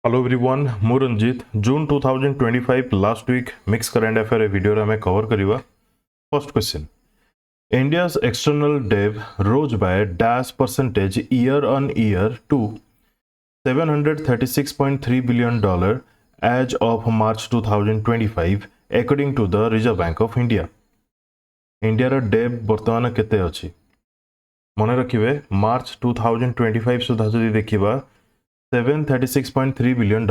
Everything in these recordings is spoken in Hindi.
हेलो एवरीवन मु Ranjit June 2025 last week mix current affair video रे हमें कवर करिवा। First question India's external debt rose by dash percentage year on year to $736.3 billion as of March 2025 according to the Reserve Bank of India। India रो डेब वर्तमान केते अछि मने रखिबे मार्च 2025 सुधा जदि देखिबा $736.3 बिलियन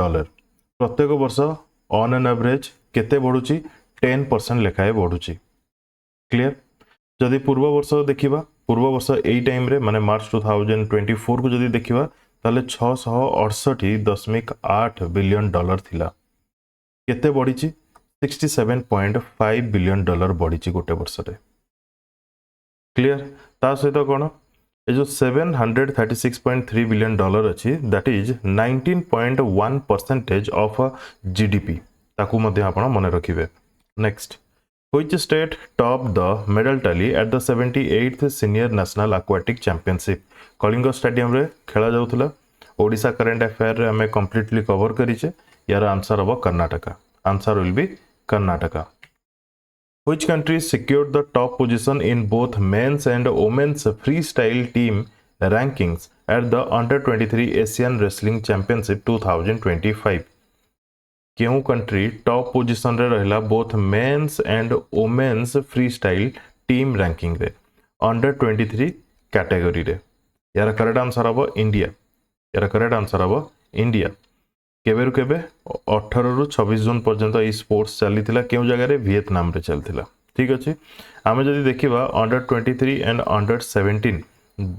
प्रत्येक वर्ष ऑन एन एवरेज केते बढ़ुची 10% लेखाए बढ़ुची। क्लियर जदि पूर्व वर्ष देखिबा पूर्व वर्ष एई टाइम रे माने मार्च 2024 को जदि देखिबा ताले 668.8 बिलियन डॉलर थिला केते बढ़ीची 67.5 बिलियन डॉलर बढ़ीची गोटे वर्ष रे। क्लियर ता सहित कोन ए जो 736.3 बिलियन डॉलर अच्छी दैट इज 19.1% ऑफ जीडीपी ताकू मध्य आपण मन रखिबे। Next which state top the medal tally at the 78th senior national aquatic championship Kalinga stadium रे खेला जाउथला। ओडिशा करंट अफेयर रे हमें कंप्लीटली कवर करिचे यार आंसर अब Karnataka. Answer will be Karnataka. Which country secured the top position in both men's and women's freestyle team rankings at the Under-23 Asian Wrestling Championship 2025? क्यों कंट्री टॉप पोजिशन रे रहला both men's and women's freestyle team ranking रे Under-23 कैटेगरी रे? यार करेक्ट आंसर अब इंडिया। यार करेक्ट आंसर अब इंडिया। केबेरु केबे 18 रु 26 जून पर्यंत ई स्पोर्ट्स चलीथिला केउ जगह रे वियतनाम रे चलथिला। ठीक अछि आमे जदि देखिबा Under-23 एंड Under-17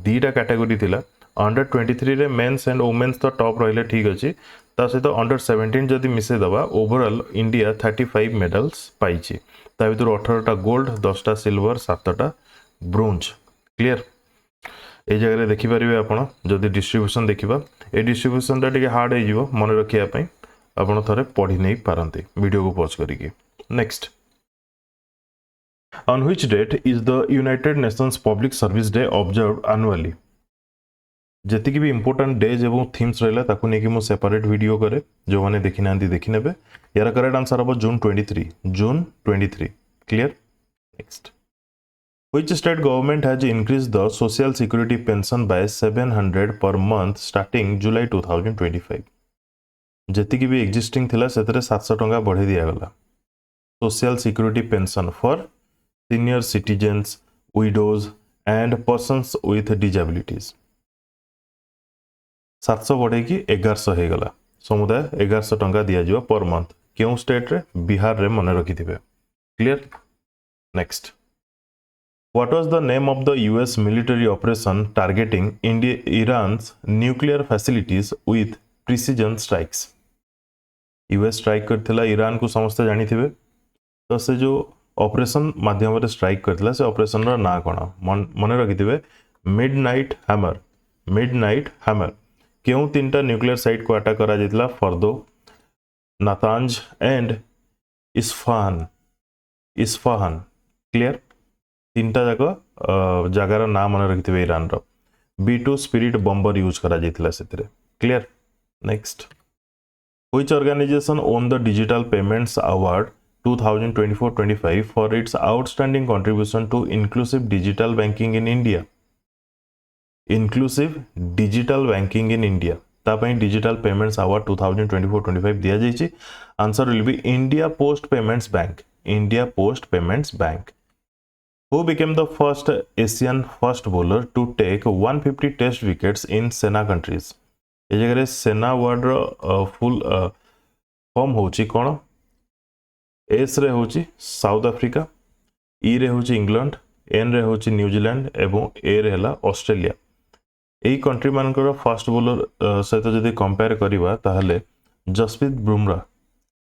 दीटा कैटेगरी थिला। Under-23 रे मेंस एंड वुमेन्स तो टॉप रहिले ठीक अछि ता सहित Under-17 जदि मिसे दबा ओवरऑल इंडिया 35 मेडल्स पाइछि ता भितर 18 टा गोल्ड 10 टा सिल्वर 7 टा ब्रोंज। क्लियर ए जगह देखि परिबे आपण जदि डिस्ट्रीब्यूशन देखिबा ए डिस्ट्रीब्यूशन टा टिके हार्ड हे मन रखिया पई आपण थरे पढ़ी नै पारंती वीडियो को पॉज करिके। Next on which date is the United Nations Public Service Day observed annually? जति की भी इंपोर्टेंट डेज एवं थीम्स रहला ताकू नेकी मो सेपरेट वीडियो करे जो माने देखि नांदी देखि नेबे। यार करेक्ट आंसर अब जून 23 जून 23। Clear next Which state government has increased the social security pension by 700 per month starting July 2025? जति की भी एग्जिस्टिंग थिला सेतरे 700 टंका बढ़े दिया गला social security pension for senior citizens widows and persons with disabilities 700 बढ़े की 1100 हे गला समुदाय 1100 टंका दिया जिवा पर मंथ क्यों स्टेट रे बिहार रे मन रखि थिबे। Clear next What was the name of the US military operation targeting Iran's nuclear facilities with precision strikes? US strike करथिला ईरान को समस्त जानी थिबे तो से जो ऑपरेशन माध्यम रे स्ट्राइक करथिला से ऑपरेशन रा ना कोन मने रखि थिबे मिडनाइट हैमर क्यों तीनटा न्यूक्लियर साइट को अटैक करा जितला Fordow Natanz and Isfahan. Clear तीनटा जाक जगार ना मन रखिथिबे ईरान रो B2 स्पिरिट बम्बर यूज करा जितला सेतरे। Clear next which organisation won the digital payments award 2024-25 for its outstanding contribution to inclusive digital banking in India? Inclusive digital banking in India तापई डिजिटल पेमेंट्स अवार्ड 2024-25 दिया जाइछि। Answer will be India Post Payments Bank. India Post Payments Bank. Who became the first Asian fast bowler to take 150 test wickets in Sena countries? ए जगह सेना वर्ड रो फुल फॉर्म होची कोन? एस रे होची साउथ अफ्रीका, ई रे होची इंग्लैंड, एन रे होची न्यूजीलैंड एवं ए रे हला ऑस्ट्रेलिया। एई कंट्री मानकर फास्ट बॉलर सहित जदि कंपेयर करिबा ताहले जसप्रीत बुमराह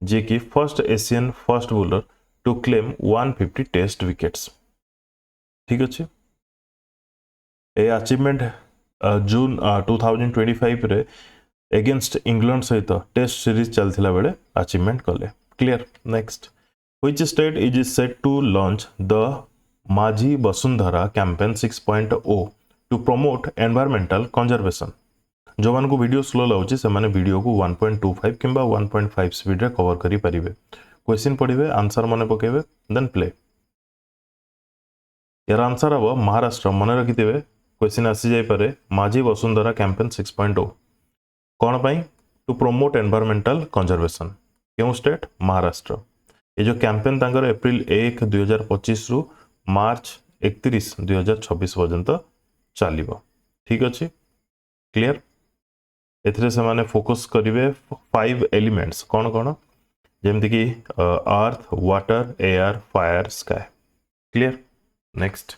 जे कि first Asian fast bowler to claim 150 test wickets. ठीक अच्छे ए अचीवमेंट जून 2025 रे अगेंस्ट इंग्लैंड सहित टेस्ट सीरीज चलथिला बेले अचीवमेंट कले। Clear next which state is set to launch the Majhi Vasundhara campaign 6.0 to promote environmental conservation? जो मान को वीडियो स्लो लगुच से वीडियो को 1.25 कि 1.5 स्पीड रे कवर करि परिबे। क्वेश्चन पढ़िबे आंसर मन पकेबे देन प्ले। यार आंसर हम महाराष्ट्र मन रखिथे। क्वेश्चन आसी जाई पारे माझी वसुंधरा कैंपेन 6.0 कौन पाई टू प्रोमोट एनवायरमेंटल कंजर्वेशन क्यों स्टेट महाराष्ट्र। ये जो कैंपेन तांकर एप्रिल 1 2025 रु मार्च 31 2026 पर्यंत चलिबो। ठीक अछि क्लियर। एथिरे से माने फोकस करिवे 5 एलिमेंट्स कौन कौन जेमति कि earth water air fire sky. Clear. Next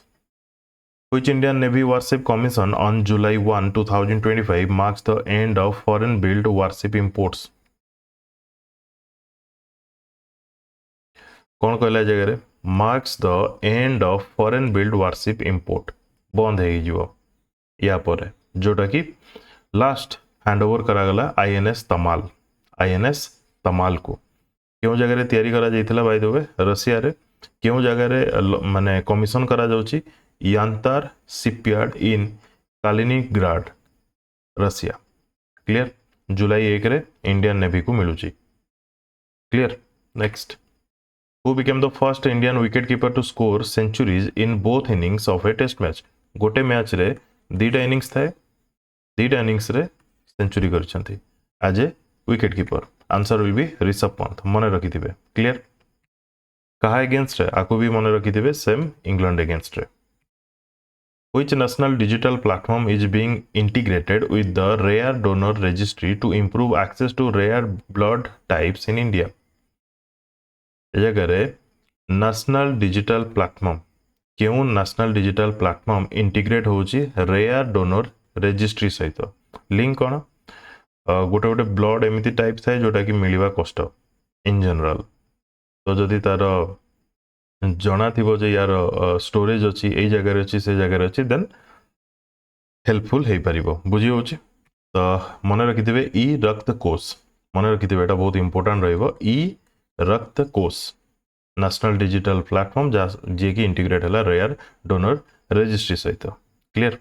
which Indian Navy warship commission on July 1 2025 marks the end of foreign built warship imports। कौन कहला जगह marks the end of foreign built warship import बंद है जीवो या पर जोटा कि लास्ट हैंडओवर करागला INS तमाल को क्यों जगह तैयारी करा जाइथिला बाय द वे रशिया रे क्यों जगह माने कमिशन करा जाउची Yantar shipyard in Kaliningrad Russia. Clear. July 1 रे इंडियन नेवी को मिलुची। Clear. Next who became the first Indian wicket keeper to score centuries in both innings of a test match. गोटे मैच रे दीटा इनिंग्स थाए दीटा इनिंग्स रे सेंचुरी करछंती as a wicket keeper. Answer will be Rishabh Pant मन रखिथिबे। क्लियर। कहा अगेंस्ट रे आको भी मन रखिथिबे सेम इंग्लैंड अगेंस्ट रे। Which national digital platform is being integrated with the rare donor registry to improve access to rare blood types in India? जगह national digital platform क्यों national digital platform integrate होची rare donor registry सहित लिंक कौन गोटे गोटे ब्लड एमती टाइप थाए जोटा कि मिलवा कष्ट इन जनरल। तो जदि तार जना थिबो जे यार स्टोरेज अच्छी ए जगह अच्छी से जगह अच्छी देन हेल्पफुल हो पारिबो। बुझी होची तो मन रखिथिबे ई रक्त कोष मन रखिथिबे एटा बहुत इंपोर्टेंट रहइबो। ई रक्त कोष नेशनल डिजिटल प्लेटफॉर्म जे कि इंटीग्रेट हला रेयर डोनर रजिस्ट्री सहित। Clear.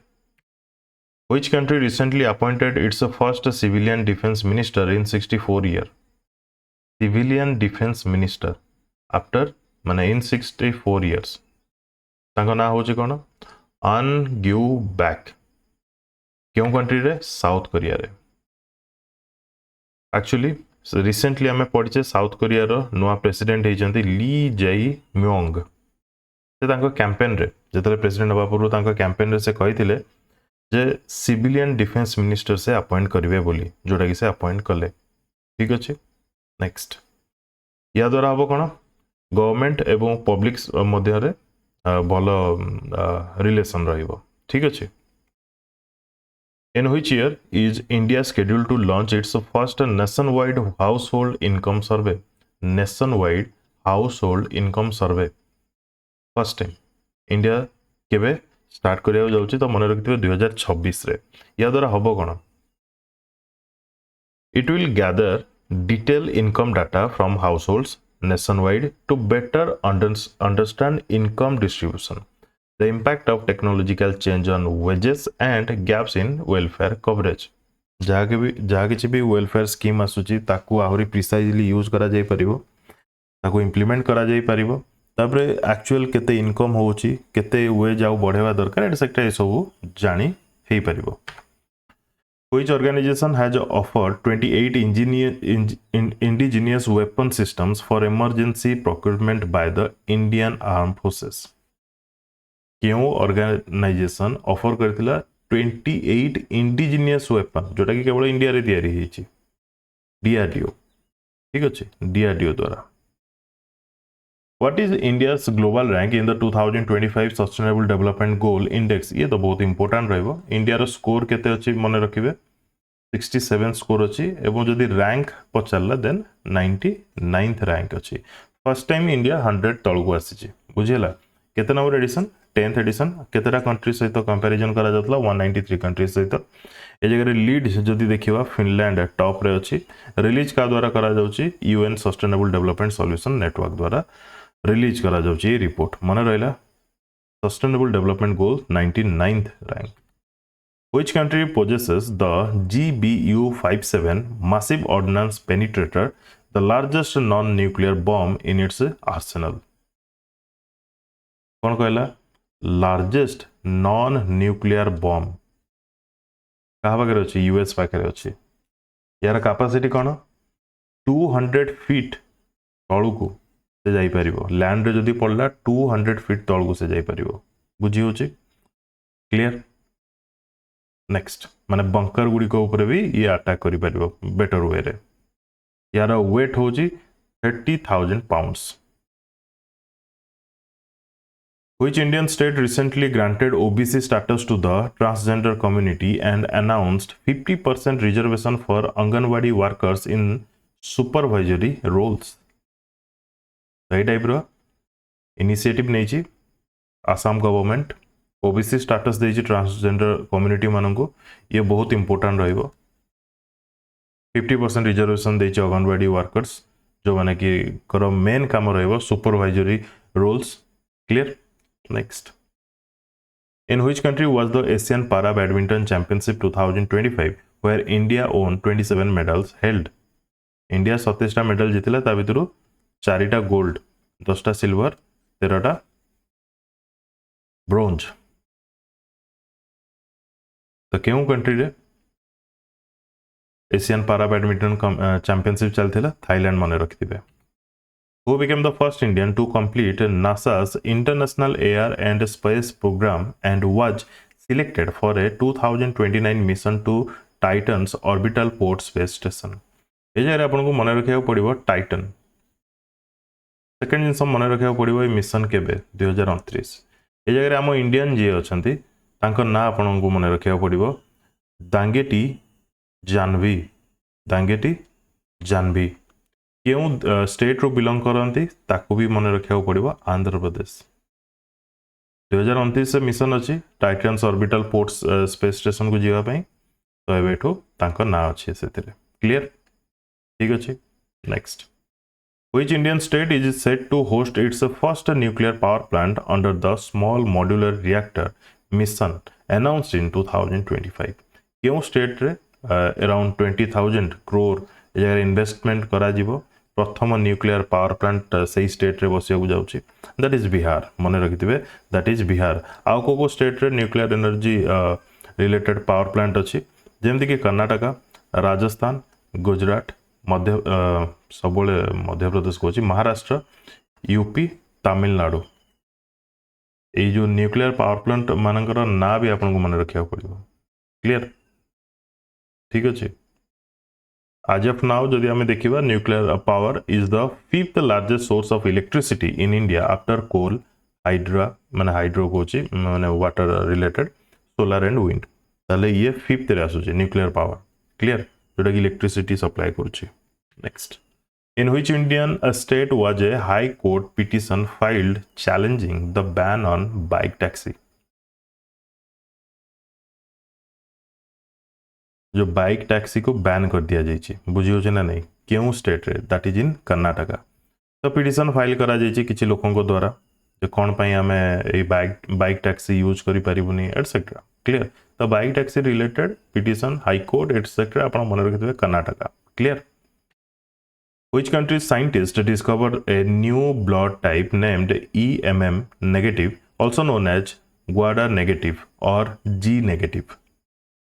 Which country recently appointed it's first civilian defence minister in 64 year. Civilian defence minister after माने इन 64 इयर्स तांको ना होची कोन अन ग्यू बैक क्यों कंट्री रे साउथ कोरिया रे। एक्चुअली रिसेंटली हमें पढ़िचे साउथ कोरिया रो नुआ प्रेसिडेंट हेचंती ली जाई म्योंग। से तांको कैंपेन रे जतले प्रेसिडेंट हबा पूर्व तांको कैंपेन रे से कहिथिले जे सिविलियन डिफेंस मिनिस्टर से अपॉइंट करिवे बोली जोटा कि से अपॉइंट कले। ठीक अछि। नेक्स्ट या द्वारा हबो कोन गवर्नमेंट एवं पब्लिक मध्य रे भल रिलेशन रहिबो। ठीक अछि। In which year is India scheduled to launch its first nationwide household income survey। nationwide household income survey first time India केबे स्टार्ट करिया जाउची तो मन रखिथिबे 2026 रे। या द्वारा हबो कोन it will gather detail income data from households nationwide to better understand income distribution, the impact of technological change on wages and gaps in welfare coverage। जहाँ किसी भी वेलफेयर स्कीम आसुची ताकू आहुरी प्रिसाइजली यूज करा जाई परिबो ताकू इंप्लीमेंट करा जाई परिबो तापरे एक्चुअल केते इनकम होची केते वेज आउ बढ़ेवा दरकार एटसेक्ट्रा ए सब जानी हेई परिबो। Which organization has offered 28 indigenous weapon systems for emergency procurement by the Indian Armed Forces? क्यों ऑर्गेनाइजेशन ऑफर करथिला 28 इंडिजिनियस वेपन जोटा कि केवल इंडिया रे तयारी हेची DRDO। ठीक अछि DRDO द्वारा। What is India's global rank in the 2025 Sustainable Development Goal Index? ये तो बहुत इंपोर्टेंट रहइबो। इंडिया रो स्कोर केते अछि मन रखिबे 67 स्कोर अछि एवं जदि रैंक पचारला देन 99th रैंक अछि। फर्स्ट टाइम इंडिया 100 तळगु आसीछि। बुझिला केते नंबर एडिशन 10th एडिशन केतेटा कंट्री सहित कंपैरिजन करा जातला 193 कंट्री सहित। ए जगह लीड जदि देखिबा फिनलैंड टॉप रे अछि। रिलीज का द्वारा करा जाउछि UN sustainable development solution network द्वारा रिलीज करा जाउछि रिपोर्ट मन रहला sustainable development goal 99th rank. Which country possesses the GBU-57 massive ordnance penetrator, the largest non-nuclear bomb in its arsenal? कौन कहला लार्जेस्ट नॉन न्यूक्लियर बॉम्ब कहा पाखे अच्छे यूएस पाखे अच्छे यार कैपेसिटी कौन 200 फीट तलू को से जापर लैंड रे जदि पड़ला 200 फीट तलू को से जापर बुझी हो क्लियर नेक्स्ट माने बंकर गुड़िक भी ये अटैक कर बेटर वे रे यार वेट हूँ 30,000 pounds Which Indian state recently granted OBC status to the transgender community and announced 50% reservation for Anganwadi workers in supervisory roles? सही टाइप रो इनिशिएटिव नहीं आसाम गवर्नमेंट ओबीसी स्टाटस देछि ट्रांसजेंडर कम्युनिटी माननको ये बहुत इंपोर्टेंट रहिबो 50% रिजर्वेशन देछि अंगनवाड़ी वर्कर्स जो माने कि करो मेन काम रहिबो supervisory roles clear Next. In which country was the Asian Para Badminton Championship 2025 where India won 27 medals held? India 27 medal जीतिला ता भितरु 4टा गोल्ड 10टा सिल्वर 13टा ब्रोंज तो केउ कंट्री रे एशियन पारा बैडमिंटन चैंपियनशिप चलथिला थाईलैंड माने रखिथिबे Who became the first Indian to complete NASA's International Air and Space Program and was selected for a 2029 mission to Titan's orbital port space station? ये जगह आपन को मन रखिया पड़िबो टाइटन सेकंड जिंस मन रखिया पड़िबो ए मिशन केबे 2029 ये जगह हम इंडियन जे अछंती तांको ना आपन को मन रखिया पड़िबो दांगेटी जानवी क्यों स्टेट रू बिलोंग करती ताकू भी मन रखा पड़ो आंध्र प्रदेश 2029 से मिशन अच्छी titans orbital port space station को जीवाई तो एठू ना अच्छे से क्लियर ठीक अच्छे next Which Indian state is set to host its first nuclear power plant under the small modular reactor mission announced in 2025? क्यों स्टेट रे अराउंड 20,000 crore इन्वेस्टमेंट करा जीवो प्रथम न्यूक्लियर पावर प्लांट से स्टेट रे बसिया जाउची दैट इज बिहार मन रखिथिबे दैट इज बिहार आउ को स्टेट रे nuclear energy related power plant अच्छी जेमती कि कर्नाटका राजस्थान गुजरात मध्य सब मध्य प्रदेश को महाराष्ट्र यूपी तमिलनाडु ये जो न्यूक्लियर पावर प्लांट मानकर ना भी आपन को मन रखा पड़ो क्लियर ठीक अच्छे As of now, जदि आमे देखिबा nuclear power is the fifth largest source of electricity in India after coal, hydro Kochi माने water related, solar and wind. ताले ये fifth रे आसुची nuclear power. Clear? जोटा कि electricity supply करूची. Next. In which Indian state was a high court petition filed challenging the ban on bike taxi? जो बाइक टैक्सी को बैन कर दिया जाइए बुझी हो ना नहीं क्यों स्टेट रे दैट इज इन कर्नाटका तो पिटिशन फाइल करा जाइए किसी लोकों द्वारा जो कौन पाई आम बाइक टैक्सी यूज करि परिबुनी एटसेट्रा क्लियर तो bike taxi related petition high court etcetera आप मन रखिथे Karnataka clear Which country's scientists discovered a new blood type named EMM negative also known as Guada negative or G negative?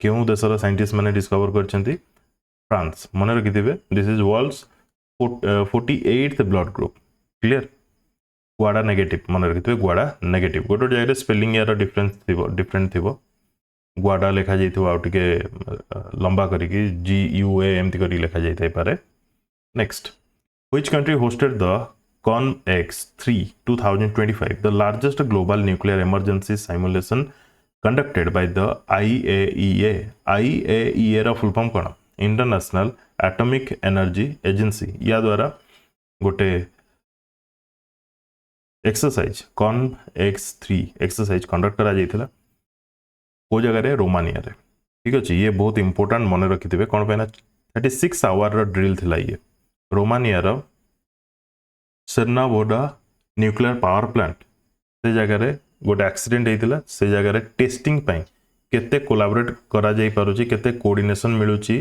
क्यों देशर साइंटिस्ट मैंने डिस्कवर कर फ्रांस मन रखिथे this is world's 48th blood group clear Gwada negative मन रखिथे गुआडा नेगेटिव गोटे जगह स्पेलिंग यार डिफरेंट थी गुआडा लिखा जाइए आउ टे लंबा करिकी GUA एमती कर लिखा जाए पारे next Which country hosted the CONEX-3 2025 the largest global nuclear emergency simulation conducted by the IAEA IAEA रा फुल फॉर्म कौन इंटरनेशनल एटॉमिक एनर्जी एजेंसी या द्वारा गोटे एक्सरसाइज CONEX-3 एक्सरसाइज कंडक्ट करा जाइथिला को जगह रे रोमानिया रे ठीक अछि ये बहुत इंपोर्टेंट मन रखिथिबे कोन पे ना 36 आवर रा ड्रिल थिला ये रोमानिया रा सर्नावोडा न्यूक्लियर पावर प्लांट से जगह रे गोटे एक्सीडेंट होता से जगह टेस्टिंग केते कोलाबोरेट करा जाई पारुची केते कोऑर्डिनेशन मिलुची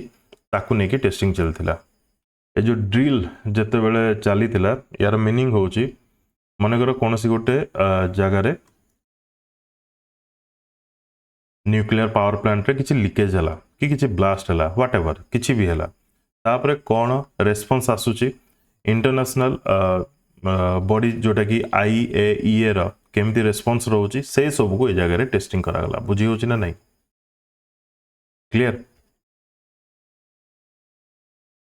ताकू नेकी टेस्टिंग चलथिला ए जो ड्रिल जते बेले चलीथिला यार मीनिंग होची मनकर कोनोसी गोटे जगह रे न्यूक्लियर पावर प्लांट रे किछि लीकेज हला कि किछि ब्लास्ट हला व्हाटएवर किछि भी हला तापरे कोन रेस्पॉन्स आसुची इंटरनेशनल बॉडी जोटा कि IAEA रो केमती रेस्पॉन्स रहउची से सब को ए जगह रे टेस्टिंग करा गला बुझी होची ना नहीं क्लियर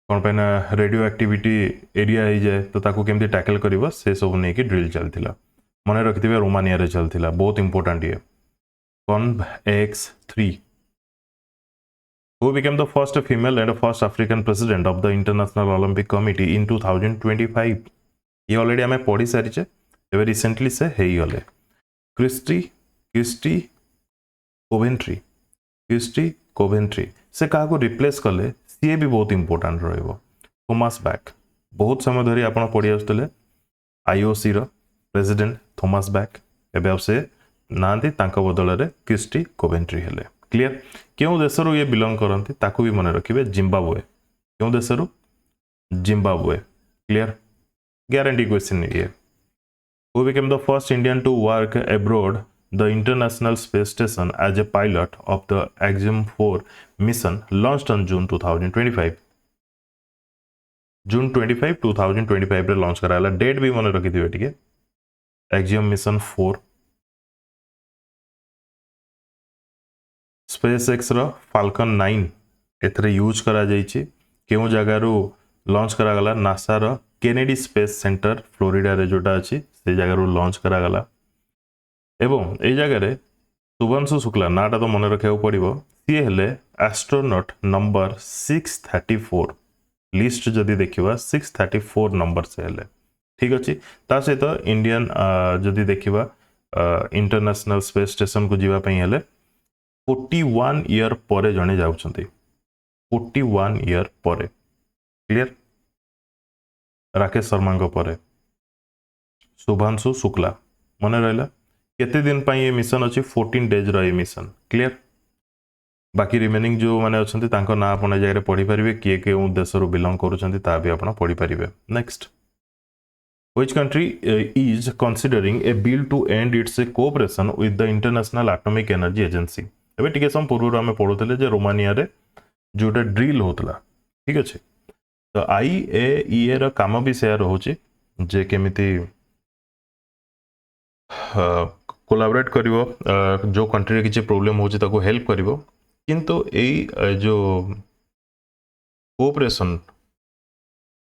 कौन पे ना रेडियो एक्टिविटी एरिया ही जाए तो ताकू केमती टैकल करिवो से सब नै कि ड्रिल चलथिला मने रखिथिबे रोमानिया रे चलथिला बहुत इंपोर्टेंट ये CONVX-3 who became the first female and first African president of the International Olympic Committee in 2025 ये ऑलरेडी हमें पढ़ी सारी छे एबे रिसेंटली से हेई गले क्रिस्टी कोवेंट्री से का को रिप्लेस कले सी भी बहुत इंपोर्टेंट रहइबो थॉमस बैक बहुत समय धरी आपण पढ़ी आस्तले IOC रो प्रेसिडेंट थॉमस बैक एबे अब से नांती तांका बदल रे क्रिस्टी कोवेंट्री हेले क्लियर क्यों देशरू ये बिलोंग करती ताकू भी मन रखिए जिम्बाब्वे क्यों देशरू जिम्बाब्वे क्लियर guarantee question ये who became the first Indian to work abroad the International Space Station as a pilot of the Axiom 4 mission launched on June 2025 June 25 2025 रे लॉन्च कराला डेट भी मन रखि दिबे ठीक है Axiom mission 4 SpaceX रो Falcon 9 एथरे यूज करा जाईची केउ जगह रो लॉन्च करा गला नासा रो केनेडी स्पेस सेंटर फ्लोरिडा रे जोटा अछि से जगह रो लॉन्च करा गला एवं ए जगह रे शुभंशु शुक्ला नाटा तो मन रखिया पड़िबो सी हेले एस्ट्रोनॉट नंबर 634 लिस्ट जदी देखिबा 634 नंबर से हेले ठीक अछि ता सहित इंडियन जदी देखिबा इंटरनेशनल स्पेस स्टेशन को जीवा पई हेले 41 ईयर परे जणे जाउछंती 41 ईयर परे क्लियर राकेश शर्मा को परे शुभांशु शुक्ला मन रहला केते दिन पई ये मिशन अछि 14 डेज रो ये मिशन क्लियर बाकी रिमेनिंग जो माने अछंती तांको ना आपण जगह रे पढी परिबे के देश रो बिलोंग करूछंती ता भी आपण पढी परिबे next Which country is considering a bill to end its cooperation with the International Atomic Energy Agency? एबे टिके सम पूर्व हमें पढुतले जे रोमानिया रे जोटा ड्रिल होतला ठीक अछि तो IAEA रो काम भी शेयर होची जे केमिति कोलैबोरेट करिवो जो कंट्री रे किछि प्रॉब्लम होची ताको हेल्प करिवो किंतु एई जो कोऑपरेशन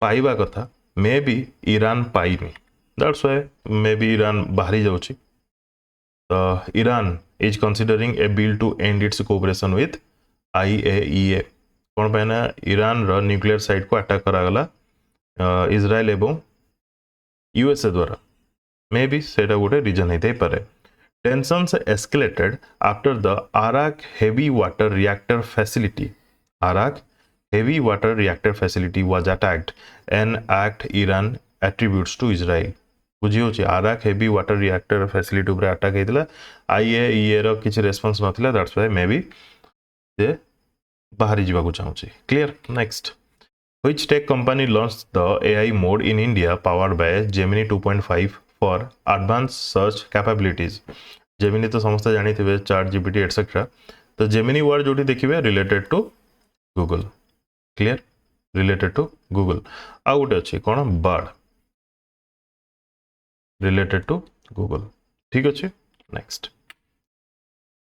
पाइबा कथा मे बी ईरान पाइनी that's why may be Iran बाहरी जाउची तो Iran is considering a bill to end its cooperation with IAEA कौन पाइना ईरान रो न्यूक्लियर साइट को अटैक करा गला इजराइल एवं USA द्वारा मे बी सेटा गोटे रीजन हेते पारे tensions escalated after the Arak heavy water reactor facility Arak heavy water reactor facility was attacked an act Iran attributes to Israel बुझियो छी Arak heavy water reactor facility ऊपर अटैक हेतला IAEA रो किछ रेस्पॉन्स नथिला दैट्स व्हाई मे बी जे बाहरी जीवा को चाहूची clear next Which tech company launched the AI mode in India powered by Gemini 2.5 for advanced search capabilities? Gemini तो समस्त जानी थे ChatGPT etc. तो Gemini word जोटी देखिए related to Google. Clear? Related to Google. आ गोटे अच्छी कौन Bard related to Google. ठीक अच्छे. Next.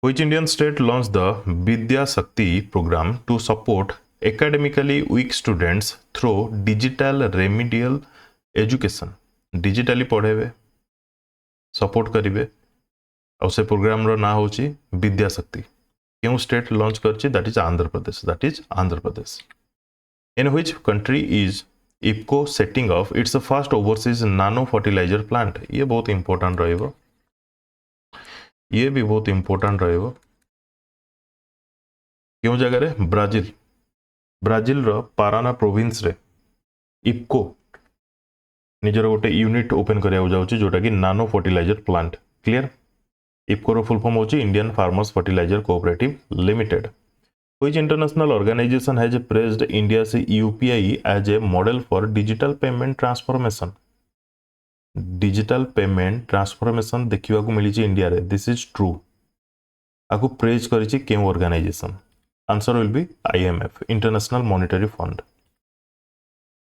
Which Indian state launched the Vidya Shakti program to support academically weak students through digital remedial education digitally पढ़ेबे सपोर्ट करिवे और से प्रोग्राम रो ना होची विद्या शक्ति क्यों स्टेट लॉन्च करची that is Andhra Pradesh in which country is IFCO setting off its first overseas nano fertilizer plant ये बहुत इंपोर्टेंट रहेबो ये भी बहुत इंपोर्टेंट रहेबो क्यों जगह रे ब्राजिल रो पाराना प्रोविंस रे IFCO निजर गोटे यूनिट ओपन करिया जाउची जोटा कि nano fertiliser plant clear IFFCO रो फुल फॉर्म होची Indian farmers fertiliser cooperative limited. Which international organization has praised India's UPI as a model for digital payment transformation? Digital payment transformation देखिवा को मिली इंडिया रे. This is true. आपको प्रेज करिछि केम organisation? Answer will be IMF, International Monetary Fund.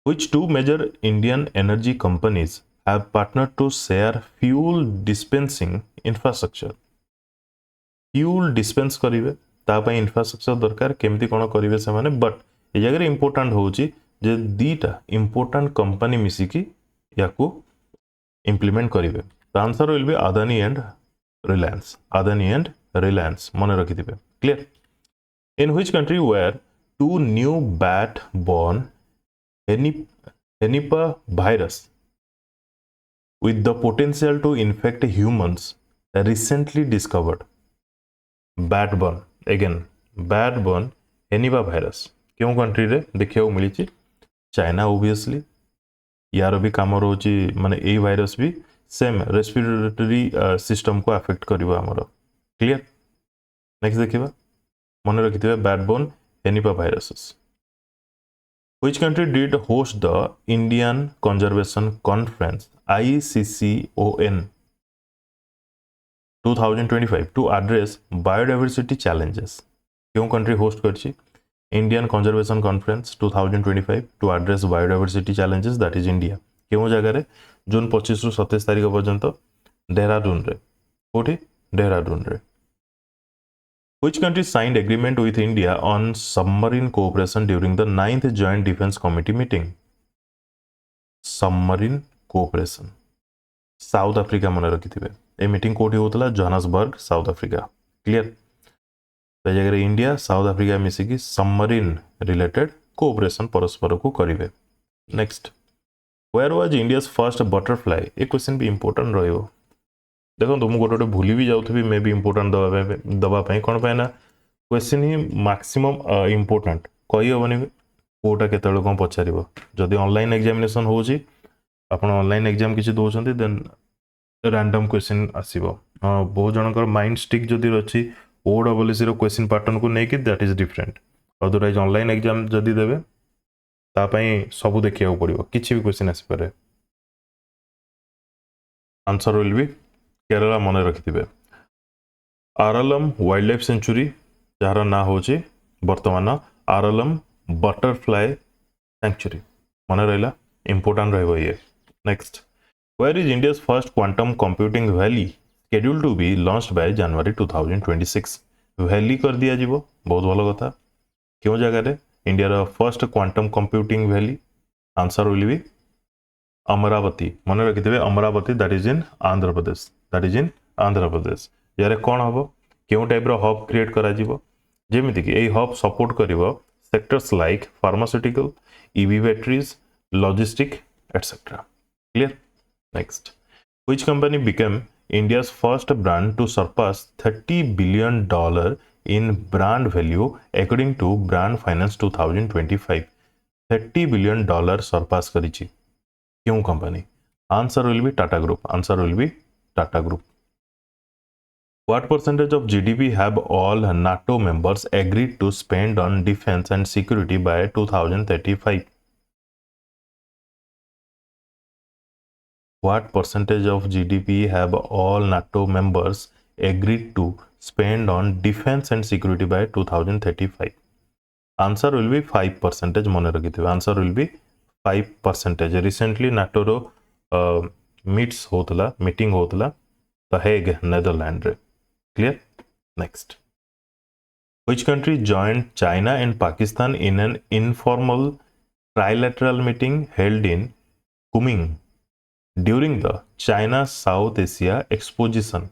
Which two major Indian energy companies have partnered to share fuel dispensing infrastructure? Fuel dispense करिवे तापाई इंफ्रास्ट्रक्चर दरकार केमती कोन करिवे से माने. बट ए जगह इंपोर्टेंट होची जे दीटा इंपोर्टेंट कंपनी मिसिकी याकू इंप्लीमेंट करिवे. The answer will be Adani and Reliance. Adani and Reliance मन रखिथिबे. Clear. In which country were two new bat borne henipa virus with the potential to infect humans recently discovered? Bat born again, bat born henipa virus क्यों कंट्री रे देखिया मिली? China obviously. यार भी काम रोची माने ए वायरस भी सेम रेस्पिरेटरी सिस्टम को अफेक्ट करिवो हमरो. क्लियर. नेक्स्ट देखिबा मन रखिथिबे bat borne henipa viruses. Which country did host the Indian Conservation Conference ICCON 2025 to address biodiversity challenges? क्यों कंट्री होस्ट करछि Indian conservation conference 2025 to address biodiversity challenges? That is India. क्यों जगह रे? जून 25 रु 27 तारिख पर्यंत देहरादून रे. कोठी? देहरादून रे. Which country signed agreement with India on submarine cooperation during the 9th Joint Defence Committee meeting? Submarine cooperation. South Africa मन रखिथिबे. ए मीटिंग कोठी होतला? Johannesburg, South Africa. क्लियर. तो जगह इंडिया साउथ अफ्रीका मिसिकी सबमरीन रिलेटेड कोऑपरेशन परस्पर को करिवे. Next. Where was India's first butterfly? ए क्वेश्चन भी इंपोर्टेंट रहियो. देखो तुम गोटे भूली भी जाऊथबी मे भी इंपोर्टेंट दबा कौन पाए ना क्वेश्चन ही मैक्सिमम इंपोर्टेंट कही हेनी कोटा केत कौन पचार. जदि ऑनलाइन एग्जामिनेशन होची आपण ऑनलाइन एग्जाम किसी दौरान देन रैंडम क्वेश्चन आसीबो. बहुत जनकर माइंड स्टिक जदि अच्छी OSSC रो क्वेश्चन पैटर्न को लेकिन that is different. Otherwise online exam जदि देबे तापाई सब देखिया पड़ो किसी भी क्वेश्चन आसी पारे. आंसर विल बी केरला मन रखिथिबे. आरलम वाइल्ड लाइफ सेंचुरी जार ना होची वर्तमान आरलम बटरफ्लाई सेंचुरी मन रहिला इंपोर्टेंट रहबो ये. Next. Where is India's first quantum computing valley scheduled to be launched by January 2026? Valley कर दिया जीवो बहुत भलो कथा. क्यों जगह रे इंडिया रो first quantum computing valley? Answer will be Amaravati. मन रखिथिबे Amaravati. That is in Andhra Pradesh. That is in Andhra Pradesh. यारे कोन हबो क्यों टाइप रो हब क्रिएट करा जीवो जेमिति कि ए हब सपोर्ट करिवो sectors like pharmaceutical, EV batteries, logistic etcetera. Clear. Next. Which company became India's first brand to surpass $30 billion in brand value according to Brand Finance 2025? $30 billion surpass करिछि क्यों company? Answer will be Tata Group. Answer will be Tata Group. What percentage of GDP have all NATO members agreed to spend on defense and security by 2035? What percentage of GDP have all NATO members agreed to spend on defense and security by 2035? Answer will be 5%. मन रखिथिबे. Answer will be 5%. Recently NATO रो मीट्स होतला मीटिंग होतला द हेग नेदरलैंड रे. Clear. Next. Which country joined China and Pakistan in an informal trilateral meeting held in Kunming during the China South Asia Exposition?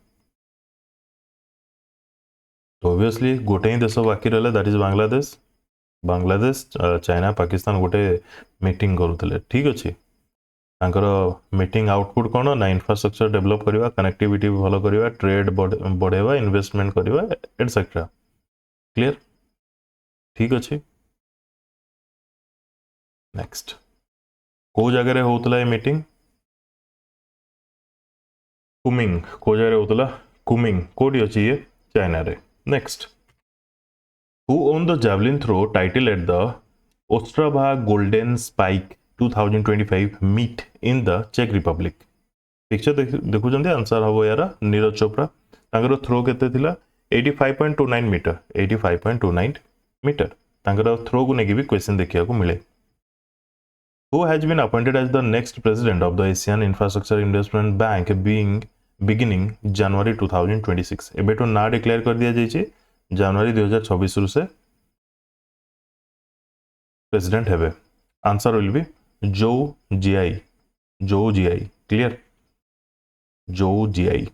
Obviously गोटे ही देश बाकी रहा that is Bangladesh. Bangladesh China Pakistan गोटे मीटिंग करूले. ठीक अच्छे मीटिंग आउटपुट कौन ना इंफ्रास्ट्रक्चर डेवलप करवा, कनेक्टिविटी भल करवा, ट्रेड बढ़ेवा, इन्वेस्टमेंट करवा एटसेट्रा. क्लियर. ठीक अच्छे. नेक्स्ट. को जगह होतला मीटिंग? कुमिंग. को जगह होतला? कुमिंग कोडी अछि ये चाइना रे next who won the javelin throw title at the Ostrava Golden Spike 2025 meet in the चेक रिपब्लिक पिक्चर देखुछन आंसर हबो यार नीरज चोपड़ा तांकर थ्रो केते थिला 85.29 मीटर 85.29 मीटर तांकर थ्रो को नेकी भी क्वेश्चन देखिया को मिले Who has been appointed as the next president of the Asian Infrastructure Investment Bank beginning January 2026 एबे तो ना डिक्लेयर कर दिया जाइए जनवरी 2026 रु से प्रेसिडेंट हेबे आंसर विल बी जो जीआई क्लियर जो जीआई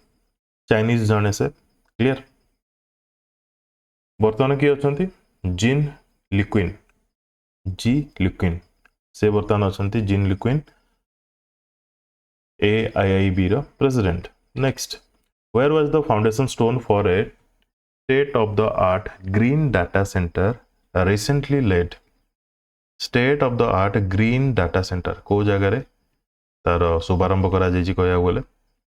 चाइनीज जने से क्लियर बर्तमान किए अछंती जिन लिक्विन से बर्तमान अछंती जिन लिक्विन AIIB रो president next where was the foundation stone for a state of the art green data centre recently laid state of the art green data centre को जगह रे तार शुभारंभ करा जायछि कहया बोले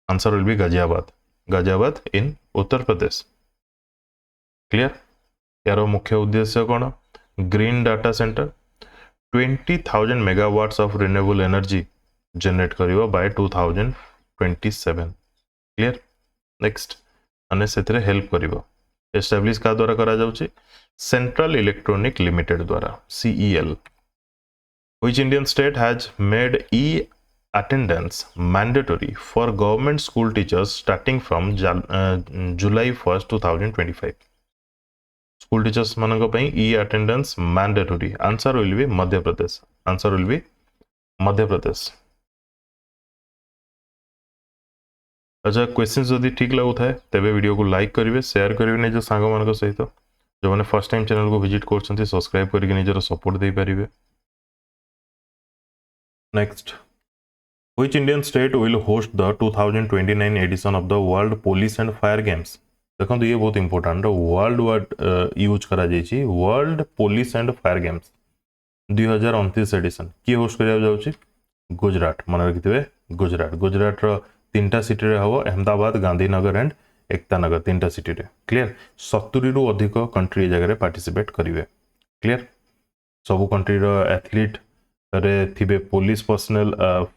answer will be Ghaziabad in Uttar Pradesh clear यार मुख्य उद्देश्य कौन green data centre 20,000 megawatts of renewable energy generate करियो by 2027 क्लियर नेक्स्ट अने सेतरे हेल्प करियो एस्टैब्लिश का द्वारा करा जाउची सेंट्रल इलेक्ट्रॉनिक लिमिटेड द्वारा CEL which Indian state has made attendance mandatory for government school teachers starting from July 1st 2025 school teachers मानक पई attendance mandatory answer will be Madhya Pradesh अच्छा क्वेश्चंस जदि ठीक लागु थाए तेबे वीडियो को लाइक करिवे शेयर करिवे निज सांग मानक सहित जो माने फर्स्ट टाइम चैनल को विजिट करछंती सब्सक्राइब करके निजर सपोर्ट दे परिवे next which Indian state will host the 2029 edition of the world police and fire games देखो ये बहुत इंपोर्टेंट वर्ल्ड वर्ड यूज करा जाइछि world police and fire games 2029 edition की होस्ट करिया जाउछि गुजरात मन रखिथिबे गुजरात रो तीनटा सिटी रे हबो अहमदाबाद गांधीनगर एंड एकता नगर तीनटा सिटी रे क्लियर 70 रु अधिक कंट्री जगह रे पार्टिसिपेट करिवे क्लियर सब कंट्री रो एथलीट रे थिबे police personnel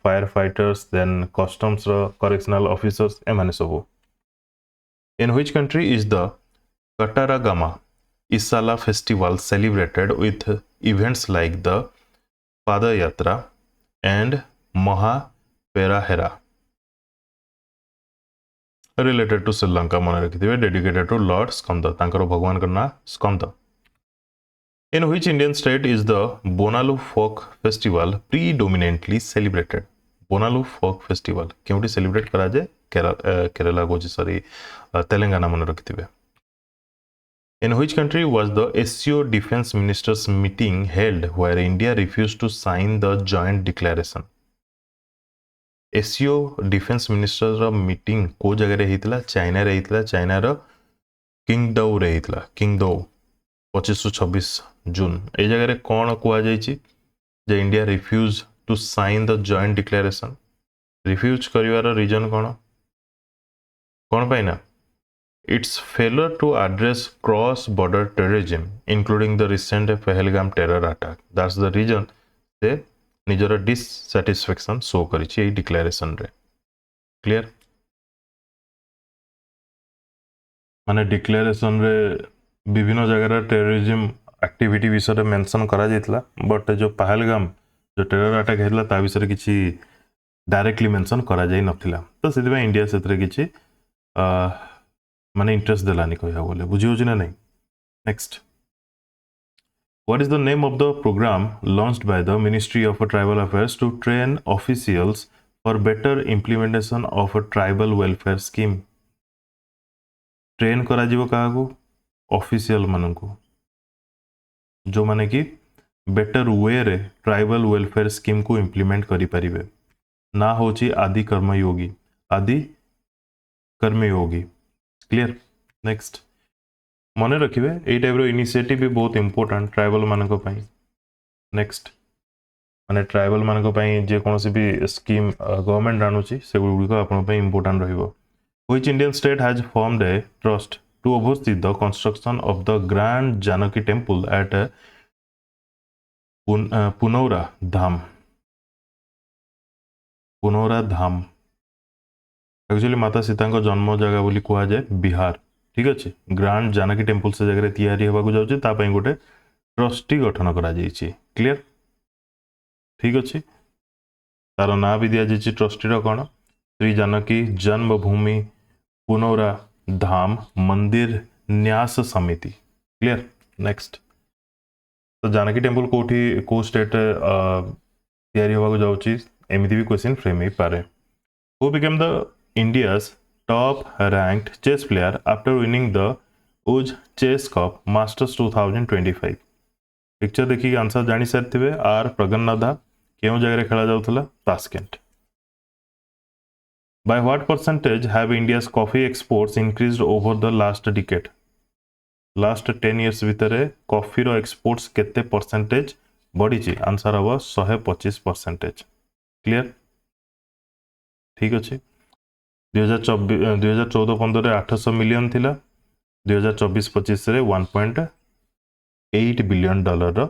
fire fighters then customs रो करेक्शनल ऑफिसर्स ए माने सब In which country is the Kataragama Isala festival celebrated with events like the Padayatra and Mahaperahera? Related to Sri Lanka, मन रखिथिबे dedicated to Lord Skanda, तांकर भगवान का नाम Skanda. In which Indian state is the Bonalu folk festival predominantly celebrated? Bonalu folk festival क्योंकि सेलिब्रेट करा जाए केरला को सॉरी तेलंगाना मन रखिथिबे in which country was the SCO defence ministers meeting held where India refused to sign the joint declaration SCO defence minister meeting को जगह रे हेतिला चाइना रे हेतिला चाइना रो किंगडो रे हेतिला किंगडो 25-26 जून ए जगह रे कोन कोआ जायछि जे India refuse to sign the joint declaration refuse करिवार रीजन कौन पाइना its failure to address cross border terrorism including the recent Pahalgam terror attack that's the reason से निजर dissatisfaction शो करिछि ए डिक्लेरेशन रे क्लियर माने डिक्लेरेशन रे विभिन्न जगह टेररिज्म एक्टिविटी विषय मेंशन करा जायतला बट जो पहलगाम जो टेरर अटैक हेला ता विषय किछि डायरेक्टली मेंशन करा जाय नथिला तो सेदिबा इंडिया सेतरे किछि माने इंटरेस्ट देलानी कहया बोले बुझियो छि ना नहीं next what is the name of the programme launched by the ministry of tribal affairs to train officials for better implementation of a tribal welfare scheme train करा जीवो काहा को ऑफिशियल माननको जो माने कि बेटर वे रे ट्राइबल वेलफेयर स्कीम को इंप्लीमेंट करि परिबे ना होची आदि कर्मयोगी क्लियर नेक्स्ट मन रखिबे ए टाइप रो इनिशिएटिव भी बहुत इंपोर्टेंट ट्राइबल मानक पई नेक्स्ट माने ट्राइबल मानक पई जे कोनोसी भी स्कीम गवर्नमेंट आनुची से गुडी को आपन पई इंपोर्टेंट रहिबो Which Indian state has formed a trust to oversee the construction of the Grand Janaki Temple at Punora Dham? Punora Dham. Actually माता सीता जन्म जगह बोली कह जाए बिहार। ठीक अच्छे ग्रांड जानकी टेम्पल से जगह तैयारी होगा जाऊँगी गोटे ट्रस्टी गठन करा क्लियर। ठीक अच्छे तार ना भी दि जाए ट्रस्टी कौन श्री जानकी जन्मभूमि पुनौरा धाम मंदिर न्यास समिति। क्लियर। नेक्स्ट तो जानकी टेम्पल कोठी को स्टेट तैयारी होगा जाऊँगी एमती भी क्वेश्चन फ्रेम हो पारे। Who became the India's top ranked chess player after winning the UZ Chess Cup Masters 2025? Picture देखिए आंसर जानी सारी आर प्रगन्नाधा क्यों जगह खेला जाउथला Tashkent. By what percentage have India's coffee exports increased over the last decade? Last 10 years भितर कॉफी रो एक्सपोर्ट्स केते परसेंटेज बढ़ी? आंसर हम 125%। क्लियर। ठीक अच्छे 2014-15 800 मिलियन थिला 2024-25 रे 1.8 बिलियन डॉलर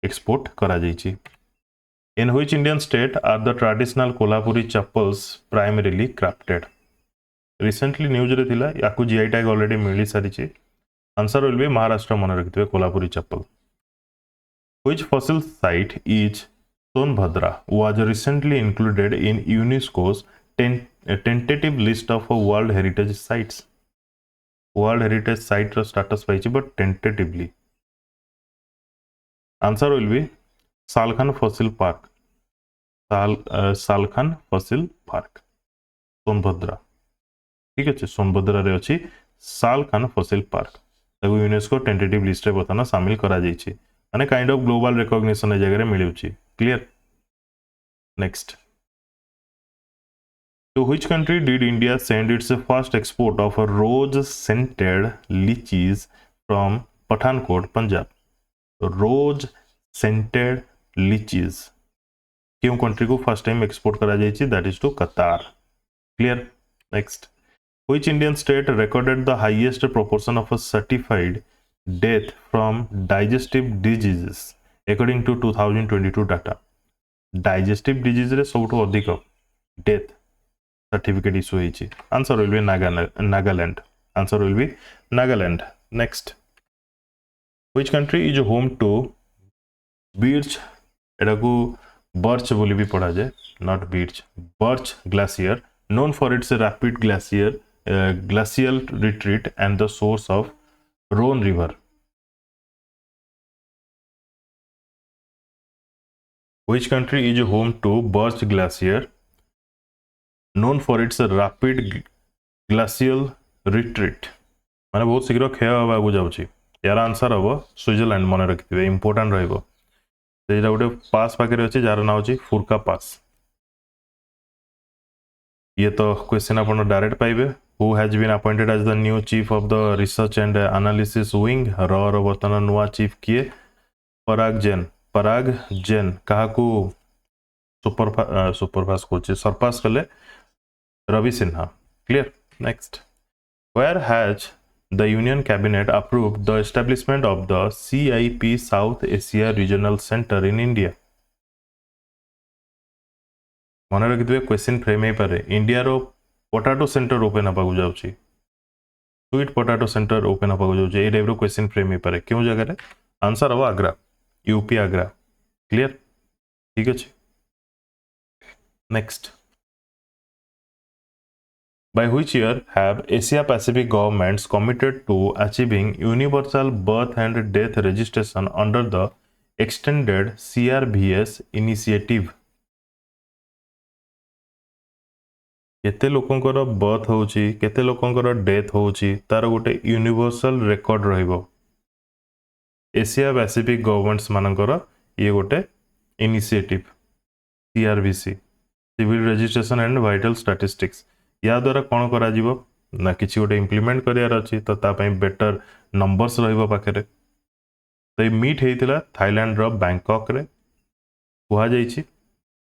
एक्सपोर्ट करा जाइछि। In which Indian state are the traditional Kolhapuri chappals primarily crafted? Recently news रे थिला याकू जीआई टैग ऑलरेडी मिली सारी। आंसर विल बी महाराष्ट्र मन रखिथिबे कोल्हापुरी चप्पल। Which fossil site is Sonbhadra was recently included in UNESCO's tentative list of World Heritage Sites? World Heritage Site row status पाइछि but tentatively. Answer will be Salkhan Fossil Park. Salkhan Fossil Park Sonbhadra. ठीक अच्छे सोनभद्रा रे अछि सालखान फॉसिल पार्क ताको यूनेस्को टेंटेटिव लिस्ट रे बर्तमान शामिल करा जाइछि माने काइंड ऑफ ग्लोबल रिकॉग्निशन ए जगह मिलुछि। Clear. Next To which country did India send its first export of rose-scented lychees from Pathankot, Punjab? Rose-scented lychees क्यों कंट्री को फर्स्ट टाइम एक्सपोर्ट करा जाइछि? दैट इज टू कतार। Clear. Next Which Indian state recorded the highest proportion of certified death from digestive diseases according to 2022 data? Digestive disease रे सबुठु अधिक डेथ सर्टिफिकेट इश्यू होइछि। Answer will be Nagaland. Answer will be Nagaland. Next Which country is home to birch एटा को बर्च बोली भी पढ़ा जाए not birch birch glacier known for its rapid glacial retreat and the source of Rhone River? Which country is home to Birch Glacier known for its rapid glacial retreat? माने बहुत शीघ्र क्षय होगा जाउछि। यार आंसर हम स्विट्जरलैंड मन रखिथिबे इंपोर्टेंट रहइबो। सेटा गोटे पास पाखे अछि जार नाम अछि फुरका पास। ये तो क्वेश्चन अपन डायरेक्ट पाइबे। Who has been appointed as the new chief of the research and analysis wing? रो वर्तमान नुआ चीफ किए? पराग जेन काहाकू सुपरफास्ट कोचे सरपास कले? Ravi Sinha. Clear. Next Where has the Union Cabinet approved the establishment of the CIP South Asia Regional Center in India? मन रखिथे क्वेश्चन फ्रेम हो पारे। इंडिया रो पोटाटो सेंटर ओपन होगा जाउछि स्वीट पोटाटो सेंटर ओपन होगा जाउछि ए टाइप रो क्वेश्चन फ्रेम हो पारे क्यों जगह रे? आंसर हम आग्रा यूपी आग्रा। क्लियर। ठीक अच्छे। Next By which year have Asia Pacific governments committed to achieving universal birth and death registration under the extended CRBS initiative? केते लोकंकर बर्थ होउची केते लोकंकर डेथ होउची तार गोटे यूनिवर्सल रेकॉर्ड रहिबो। एशिया पैसिफिक गवर्नमेंट्स मानकर ये गोटे initiative CRBC civil registration and vital statistics या द्वारा कौन करा जीवो ना किछि गोटे इंप्लीमेंट करियार अछि तो ता पई बेटर नंबर्स रहिबो पाखरे। तो मीट हेतिला थाईलैंड रो बैंकॉक रे कुहा जाइछि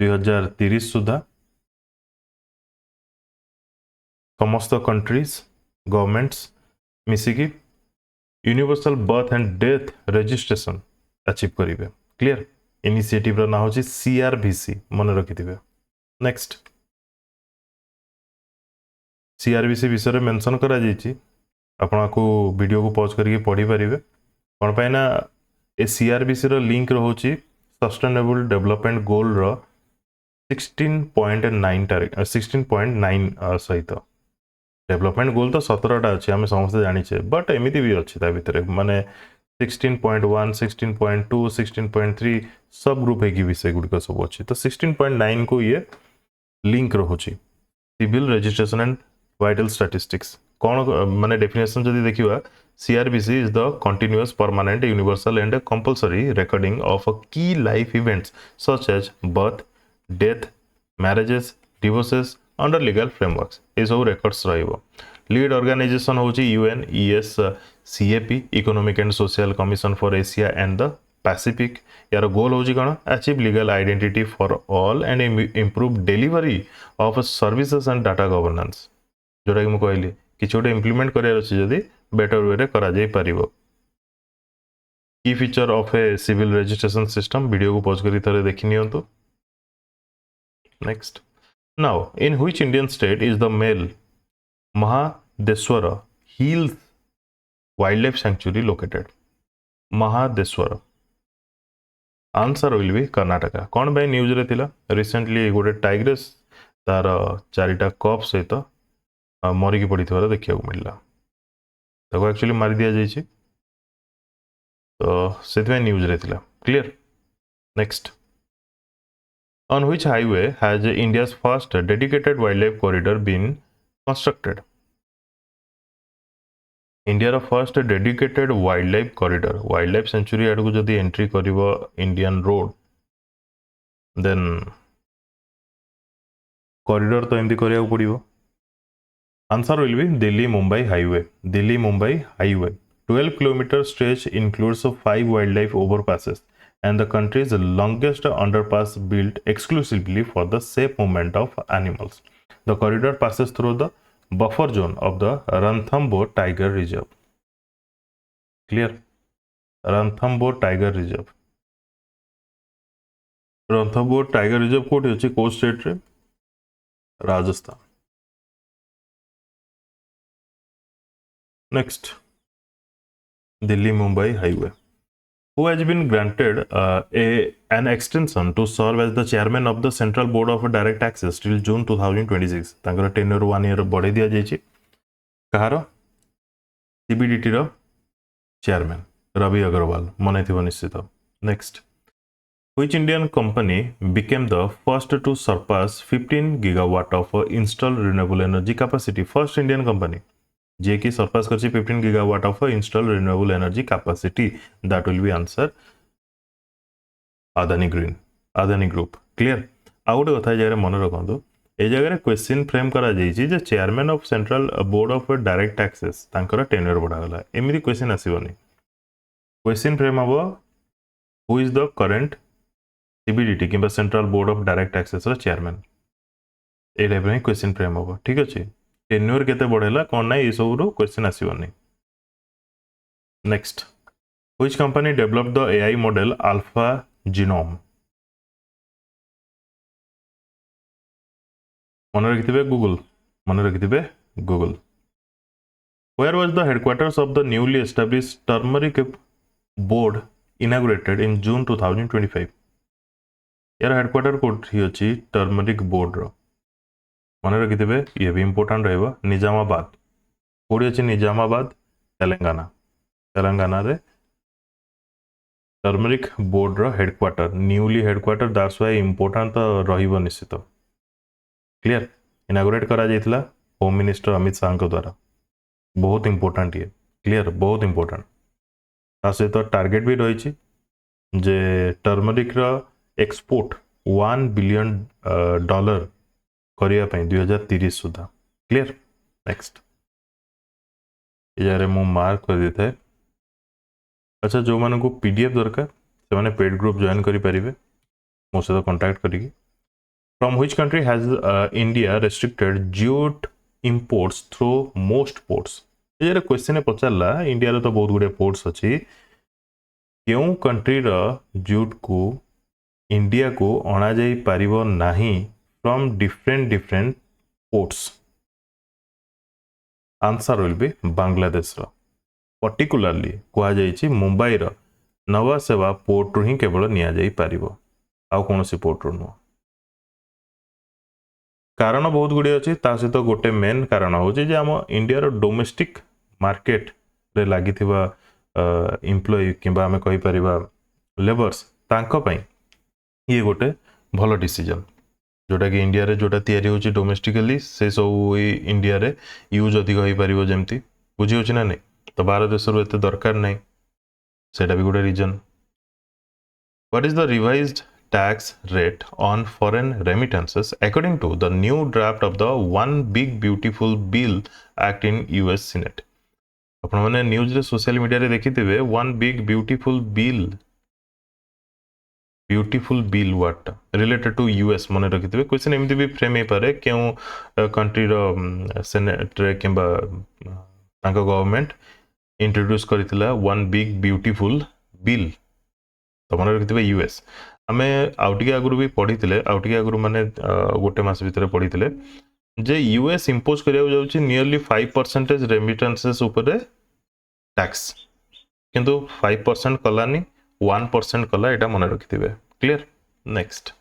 2030 सुधा समस्त कंट्रीज गवर्नमेंट्स मिसिकी universal birth and death registration achieve करेंगे क्लियर इनिशिएटिव ना हूँ सीआरबीसी मन रखिथे नेक्स्ट सीआरबीसी विषय में मेंशन करा जाइए आपण को वीडियो को पॉज करके पढ़ी पारे कौन पाई ना ए सीआरबीसी रो लिंक रोचे सस्टेनेबल डेवलपमेंट गोल रो 16.9 16.9 सहित डेवलपमेंट गोल तो 17टा अच्छे आम समस्त जाचे बट एमती भी अच्छी भितर माने 16.1 16.2 16.3 सब ग्रुप है विषय गुड़िक सब अच्छी तो 16.9 को ये लिंक रोचे civil registration and vital statistics कौन माने डेफिनेशन जदि देखिबा CRBC is the continuous permanent universal and compulsory recording of a key life events such as birth death marriages divorces under legal frameworks ये सब records रहिबो लीड ऑर्गेनाइजेशन होची UNESCAP economic and social commission for Asia and the Pacific यार गोल होची कोन achieve legal identity for all and improve delivery of services and data governance जोटा कि मु कहली किछ गोटे इंप्लीमेंट करार अछि जदि बेटर वे रे करा जाय परिबो की feature of a civil registration system video को पॉज करी थरे देखि नियंतु next now in which Indian state is the Male Mahadeshwara hills wildlife sanctuary located Mahadeshwara answer will be Karnataka कौन भाई न्यूज रे थिला रिसेंटली गोटे टाइग्रेस तार चारिटा कप सहित मरिकी पड़ी देखा मिलला ताको एक्चुअली मारी दिया जाइए तो से न्यूज रे थिला clear next on which highway has India's first dedicated wildlife corridor been constructed India first dedicated wildlife sanctuary आड़ को जदि एंट्री करिवो इंडियन रोड देन कॉरिडोर तो एमती करिया पड़िवो answer will be Delhi Mumbai highway 12 kilometre stretch includes 5 wildlife overpasses and the country's longest underpass built exclusively for the safe movement of animals. The corridor passes through the buffer zone of the Ranthambore Tiger Reserve. Clear? Ranthambore Tiger Reserve. Ranthambore Tiger Reserve कोठी अछि को स्टेट रे Rajasthan. Next, Delhi Mumbai Highway. Who has been granted an extension to serve as the chairman of the Central Board of Direct Taxes till June 2026. तांकर tenure 1 year बढ़े दिया जाइए कहार CBDT रो chairman रवि अग्रवाल मन थी निश्चित. Next, which Indian company became the first to surpass 15 gigawatt of installed renewable energy capacity? First Indian company जे की सरपास करछि 15 gigawatt of installed renewable energy capacity. That will be answer Adani Group. Clear? आउ गोटे कथा जगह मन रखु ए जगह क्वेश्चन फ्रेम करा जाइछि जे chairman of central board of direct taxes तांकर टेन्योर बढ़ा गला एमिति क्वेश्चन आसीबनी. क्वेश्चन फ्रेम हबो who is the current CBDT किबा central board of direct taxes रो चेयरमैन ए टाइप रे क्वेश्चन फ्रेम हबो. ठीक अछि टेन्योर केते बढ़ेला कोन ना ये सब रो क्वेश्चन आसीबनी. Next, which company developed the AI model Alpha Genome? मन रखिथिबे Google. Where was the headquarters of the newly established turmeric board inaugurated in June 2025? यार हेडक्वार्टर कोठी अछि टर्मरिक बोर्ड रो मन रखिथिबे ये भी इंपोर्टेंट रहबो. निजामाबाद कोडी अछि निजामाबाद तेलंगाना रे टर्मरिक बोर्ड रो headquarter newly headquarter that's why important तो रहिबो निश्चित. क्लियर? इनागुरेट करा जायतिला होम मिनिस्टर अमित शाह के द्वारा. बहुत इंपोर्टेंट ये. क्लियर? बहुत इंपोर्टेंट. तासे तो टारगेट भी रही जे टर्मरिक रो एक्सपोर्ट $1 बिलियन करिया पई 2030 सुधा. क्लियर? नेक्स्ट, यारे मु मार्क कर देता है. अच्छा जो मानन को पीडीएफ दरकार से माने पेड ग्रुप जॉइन करि परिबे मो से कांटेक्ट करिके. From which country has India restricted jute imports through most ports ये क्वेश्चन पचारला इंडिया रे तो बहुत गुडे पोर्ट्स अच्छी क्यों कंट्री रा जूट को इंडिया को अणा जाई परिबो नाही from different ports answer will B Bangladesh रा पर्टिकुलरली कहा जाइछि मुंबई रा नवा सेवा पोर्ट रु ही केवल निया जाई परिबो आउ कोनोसी पोर्ट रु नो कारण बहुत गुडी अछि ता सहित गोटे मेन कारण होछि जे हम इंडिया रो डोमेस्टिक मार्केट रे लागि थिबा एम्प्लॉय किबा हमें कहि परिबा लेबर्स तांको पई ये गोटे भलो डिसीजन जोटा कि इंडिया रे जोटा तयारी होछि डोमेस्टिकली से सब इंडिया रे यूज अधिक होई परिबो जेमती बुझी होछि ना नै तो भारत देश रो एते दरकार नै सेटा भी गोटे reason what is the revised tax rate on foreign remittances according to the new draft of the One Big Beautiful Bill Act in US Senate आपण माने न्यूज रे सोशल मीडिया रे देखिथिबे one big beautiful bill what related to US माने रखिथिबे क्वेश्चन एमती भी फ्रेम हे पारे क्यों कंट्री रो सेनेट रे किबा तांको गवर्नमेंट इंट्रोड्यूस करथिला वन बिग ब्यूटीफुल बिल तो माने रखिथिबे यूएस आमे आउटिके आगुरु भी पढिथिले आउटिके आगुरु माने गोटे मास भितरे पढिथिले जे यूएस इंपोज करिया जाउची नियरली 5% रेमिटेंसेस ऊपर टैक्स किंतु 5% कलानी 1% कला एटा मन रखिथिबे clear next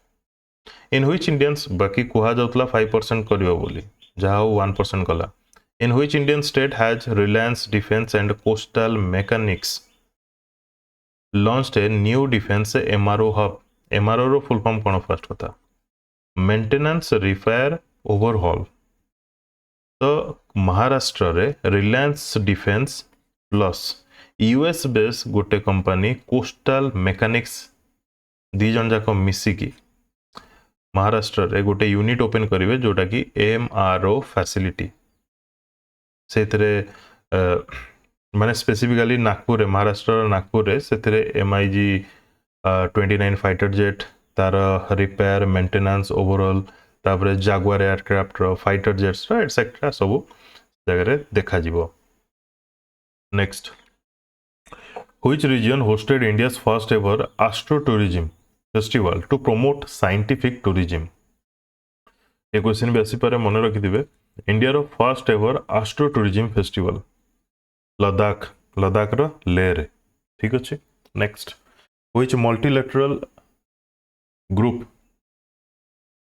in which Indians बाकी कुहा जाउतला 5% करियो बोली जाओ 1% कला in which Indian state has Reliance defence and Coastal Mechanics launched a new defense MRO hub MRO रो फुल फॉर्म कोन फर्स्ट कथा मेंटेनेंस रिपेयर ओवरहॉल तो महाराष्ट्र रे Reliance defence plus US base गोटे कंपनी कोस्टल मैकेनिक्स दी जन जाक मिसिकी महाराष्ट्र रे गोटे यूनिट ओपन करिवे जोटा कि MRO फैसिलिटी सेतरे माने स्पेसिफिकली नागपुर महाराष्ट्र नागपुर से MiG 29 फाइटर जेट तार रिपेयर मेंटेनेंस ओवरऑल तापर जागुआर एयरक्राफ्ट रो फाइटर जेट्स रो एटसेट्रा सब जगह देखा जीवो next which region hosted India's first ever astro tourism festival to promote scientific tourism ए क्वेश्चन भी आसी पारे मन रखि दिबे इंडिया रो first ever astro tourism festival Ladakh रो लेह रे ठीक अछि next which multilateral group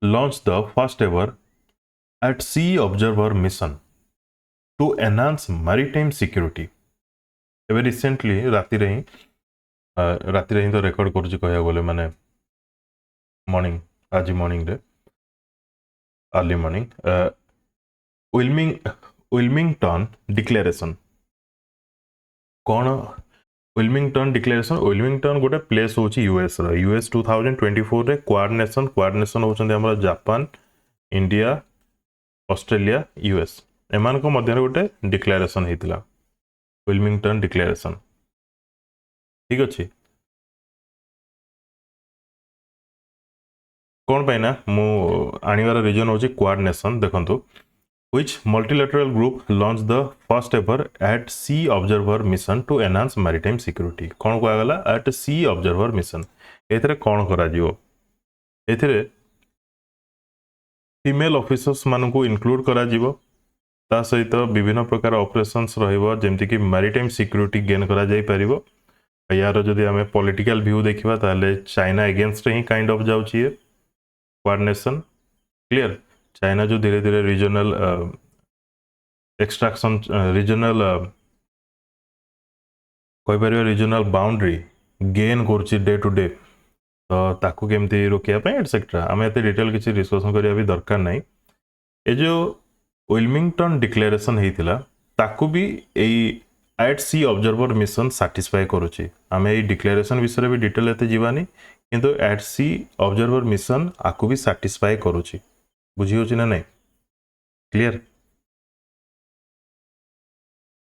launch the first ever at sea observer mission to enhance maritime security एबे रिसेंटली राति रे ही तो रेकॉर्ड करछि कहया बोले माने मॉर्निंग आज मॉर्निंग रे अर्ली मॉर्निंग विल्मिंगटन डिक्लेरेशन कौन विल्मिंगटन डिक्लेरेशन विल्मिंगटन गोटे प्लेस होची यूएस रो यूएस 2024 रे क्वाड नेशन होचंदे हमर जापान इंडिया ऑस्ट्रेलिया यूएस एमान को मध्य गोटे डिक्लेरेशन हेतिला विल्मिंगटन डिक्लेरेशन ठीक अछि कौन पाइना मु आनिवार रीजन होची क्वाड नेशन देखंतु which multilateral group launched the first ever at sea observer mission to enhance maritime security कौन को आगला at sea observer mission एथरे कौन करा जिवो एथरे फीमेल ऑफिसर्स मान को इंक्लूड करा जिवो ता सहित विभिन्न प्रकार ऑपरेशंस रहइबो जेमति कि मैरिटाइम सिक्योरिटी गेन करा जाई परिबो यार जदि हमें पॉलिटिकल व्यू देखिबा ताले चाइना अगेंस्ट ही काइंड ऑफ जाउची कोऑर्डिनेशन क्लियर चाइना जो धीरे धीरे रीजनल एक्सट्रैक्शन रीजनल कोई परिबा रीजनल बाउंड्री गेन करछि डे टू डे तो ताकू केमती रोकिया पे एटसेट्रा हमें एते डिटेल किछि डिस्कशन करिया भी दरकार नै ए जो विल्मिंगटन डिक्लेरेशन हेतिला ताकू भी एई eight sea observer mission satisfy करूछि हमें एई डिक्लेरेशन विषय भी डिटेल एते जीवानी किंतु एट सी ऑब्जर्वर मिशन आकू भी सैटिस्फाई करूछि बुझी होछि ना नै क्लियर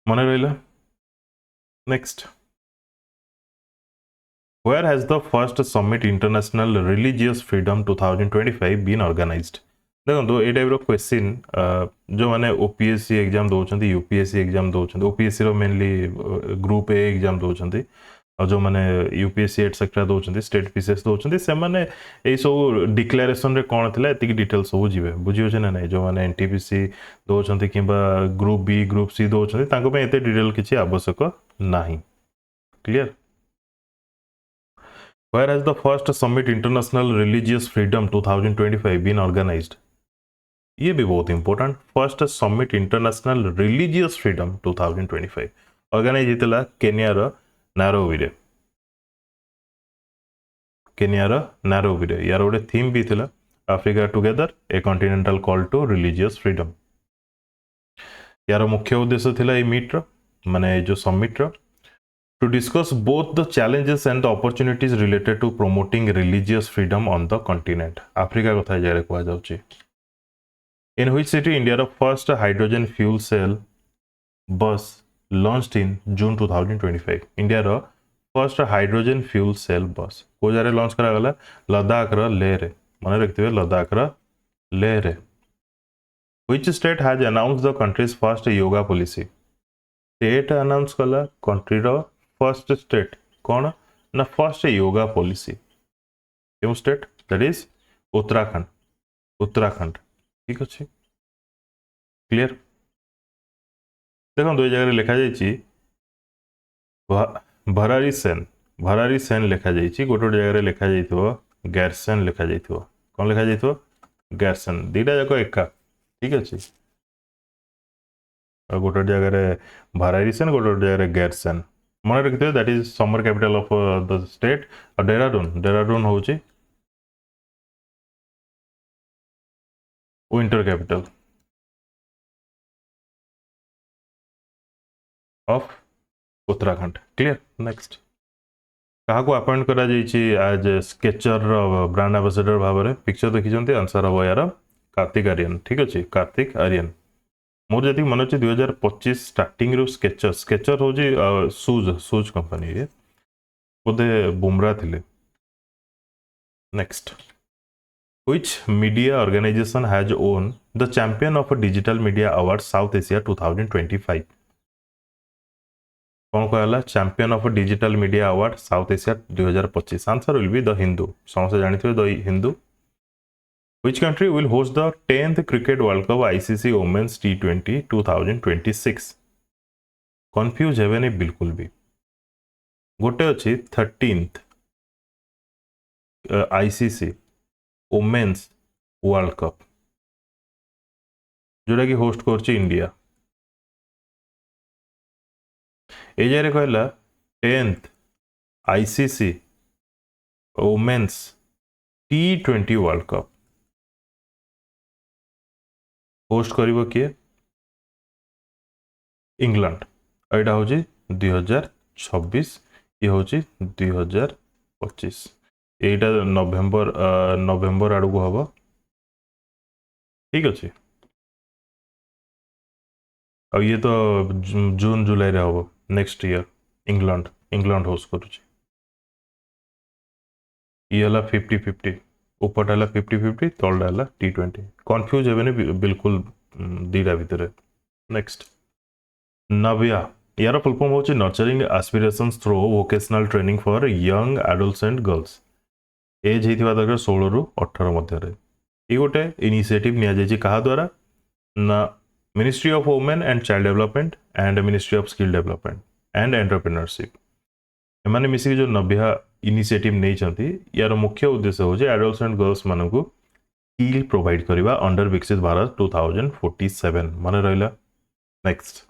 मन रहिला next where has the first summit international religious freedom 2025 been organized देखो ये टाइप क्वेश्चन जो मैंने ओपीएससी एग्जाम दौरान यूपीएससी एग्जाम दौरान ओपीएससी रो मेनली ग्रुप ए एग्जाम दौरान और जो मैंने यूपीएससी एटसेट्रा दौरान स्टेट पीसीएस दौरान से मैंने यही सब डिक्लेरेशन रे कौन थी एति डिटेल सब जी बुझे ना नहीं जो मैंने एनटीपीसी दौरान कि ग्रुप बी ग्रुप सी दौरान एत डिटेल किसी आवश्यक ना clear Where has the first Summit International Religious Freedom 2025 been organized? ये भी बहुत important first summit international religious freedom 2025 organise होता केनिया नायरोबी नायरोबी यार गोटे थीम भी थिला Africa together a continental call to religious freedom यार मुख्य उद्देश्य थिला ए मीट माने जो summit to discuss both the challenges and the opportunities related to promoting religious freedom on the continent. Africa कथा जारे कहा जाउची. In which city India first hydrogen fuel cell bus launched in June 2025. India first hydrogen fuel cell bus को जारे लॉन्च करा गला लद्दाख रा लेह रे माने रखते लद्दाख रा लेह रे. Which state has announced the country's first yoga policy? State announce कला country रा फर्स्ट स्टेट कौन ना फर्स्ट योगा पॉलिसी क्यों state that is Uttarakhand Uttarakhand ठीक अच्छे क्लियर देखो दो जगह लिखा जाइए भरारी सेन लिखा जाइए गोटे जगह लिखा जाइए गैरसेन लिखा जाइए कौन लिखा जाइए गैरसेन दीटा जाक एका ठीक अच्छे गोटे जगह भरारी सेन गोटे जगह गैरसेन मन रखिए that is summer capital of the state और डेराडून हूँ winter capital of Uttarakhand clear next क्या अपॉइंट करा एज स्केचर ब्रांड एम्बेसडर भाव में पिक्चर देखी आंसर हम यार कार्तिक आर्यन ठीक अच्छे कार्तिक आर्यन मोर जी मन अच्छे 2025 स्टार्टिंग रू स्केचर हूँ सूज कंपनी बोधे बुमरा थिले next which media organisation has won the champion of digital media award South Asia 2025 कौन कहला champion of digital media award South Asia 2025 answer will be the Hindu समस्त जानते the Hindu. Which country will host the 10th Cricket World Cup ICC Women's T20 2026? Confuse हेबेनी बिल्कुल भी गोटे अच्छी 13th ICC Women's World Cup जोटा कि होस्ट करछि इंडिया ए जारे कहला 10th ICC Women's T20 World Cup host करिवो किए इंग्लैंड एटा हूँ 2026 ये हूँ 2025 एटा नवेम्बर आड़ को हम ठीक अच्छे और ये तो जून जुलाई रे हम नेक्स्ट ईयर इंग्लैंड होस्ट करुच्ची ये है 50-50 ऊपर है 50-50 तलटा है T20 कन्फ्यूज हेबेनी बिल्कुल दीटा भितर नेक्स्ट नव्या यार फुल फॉर्म होची nurturing aspirations through vocational training for young adolescent girls age होता दरकार 16 ରୁ 18 मध्य ये गोटे इनिशिएटिव निया जायछि कहा द्वारा ना ministry of women and child development and ministry of skill development and entrepreneurship एमाने मिसिक जो नव्या इनिशिएटिव नहीं यार मुख्य उद्देश्य हूँ एडोलसेंट गर्ल्स मान को स्किल प्रोवाइड करवा अंडर विकसित भारत 2047 मन रहा next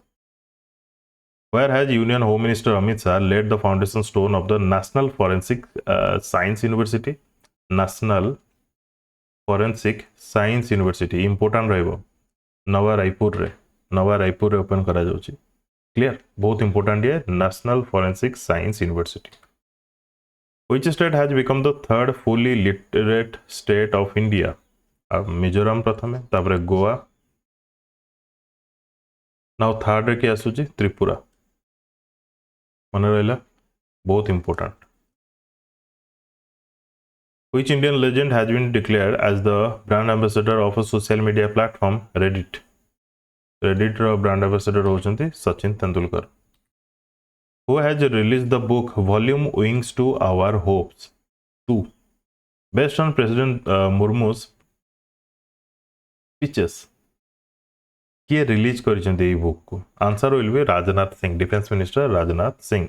where has union home minister Amit Shah laid the foundation stone of the national forensic science university national forensic science university important रहिबो नवा रायपुर रे ओपन करा जाउची क्लियर बहुत इंपोर्टेंट ये national forensic science university. Which state has become the third fully literate state of India? Mizoram प्रथम तापर गोवा नाउ थर्ड रे के आसुची त्रिपुरा मन रहा बहुत important Which Indian legend has been declared as the brand ambassador of a social media platform Reddit? Reddit ର brand ambassador होचंती Sachin Tendulkar. Who has released the book Volume Wings to Our Hopes 2 based on President Murmu's speeches? किए रिलीज कर बुक को? Answer will be Rajnath Singh, defence minister Rajnath Singh.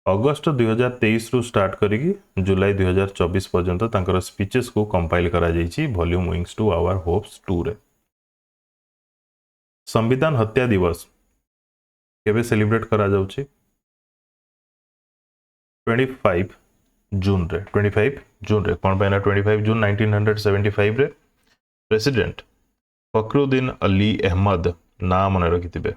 अगस्त 2023 रु स्टार्ट करी जुलाई 2024 पर्यंत तांकर स्पीचेस को कंपाइल करा जाइछि volume wings to our hopes 2 रे. संविधान हत्या दिवस केबे सेलिब्रेट करा जाउछि? 25 जून रे. 25 जून रे कोन पैना 25 जून 1975 रे प्रेसिडेंट फखरुद्दीन अली अहमद ना मन रखिथिबे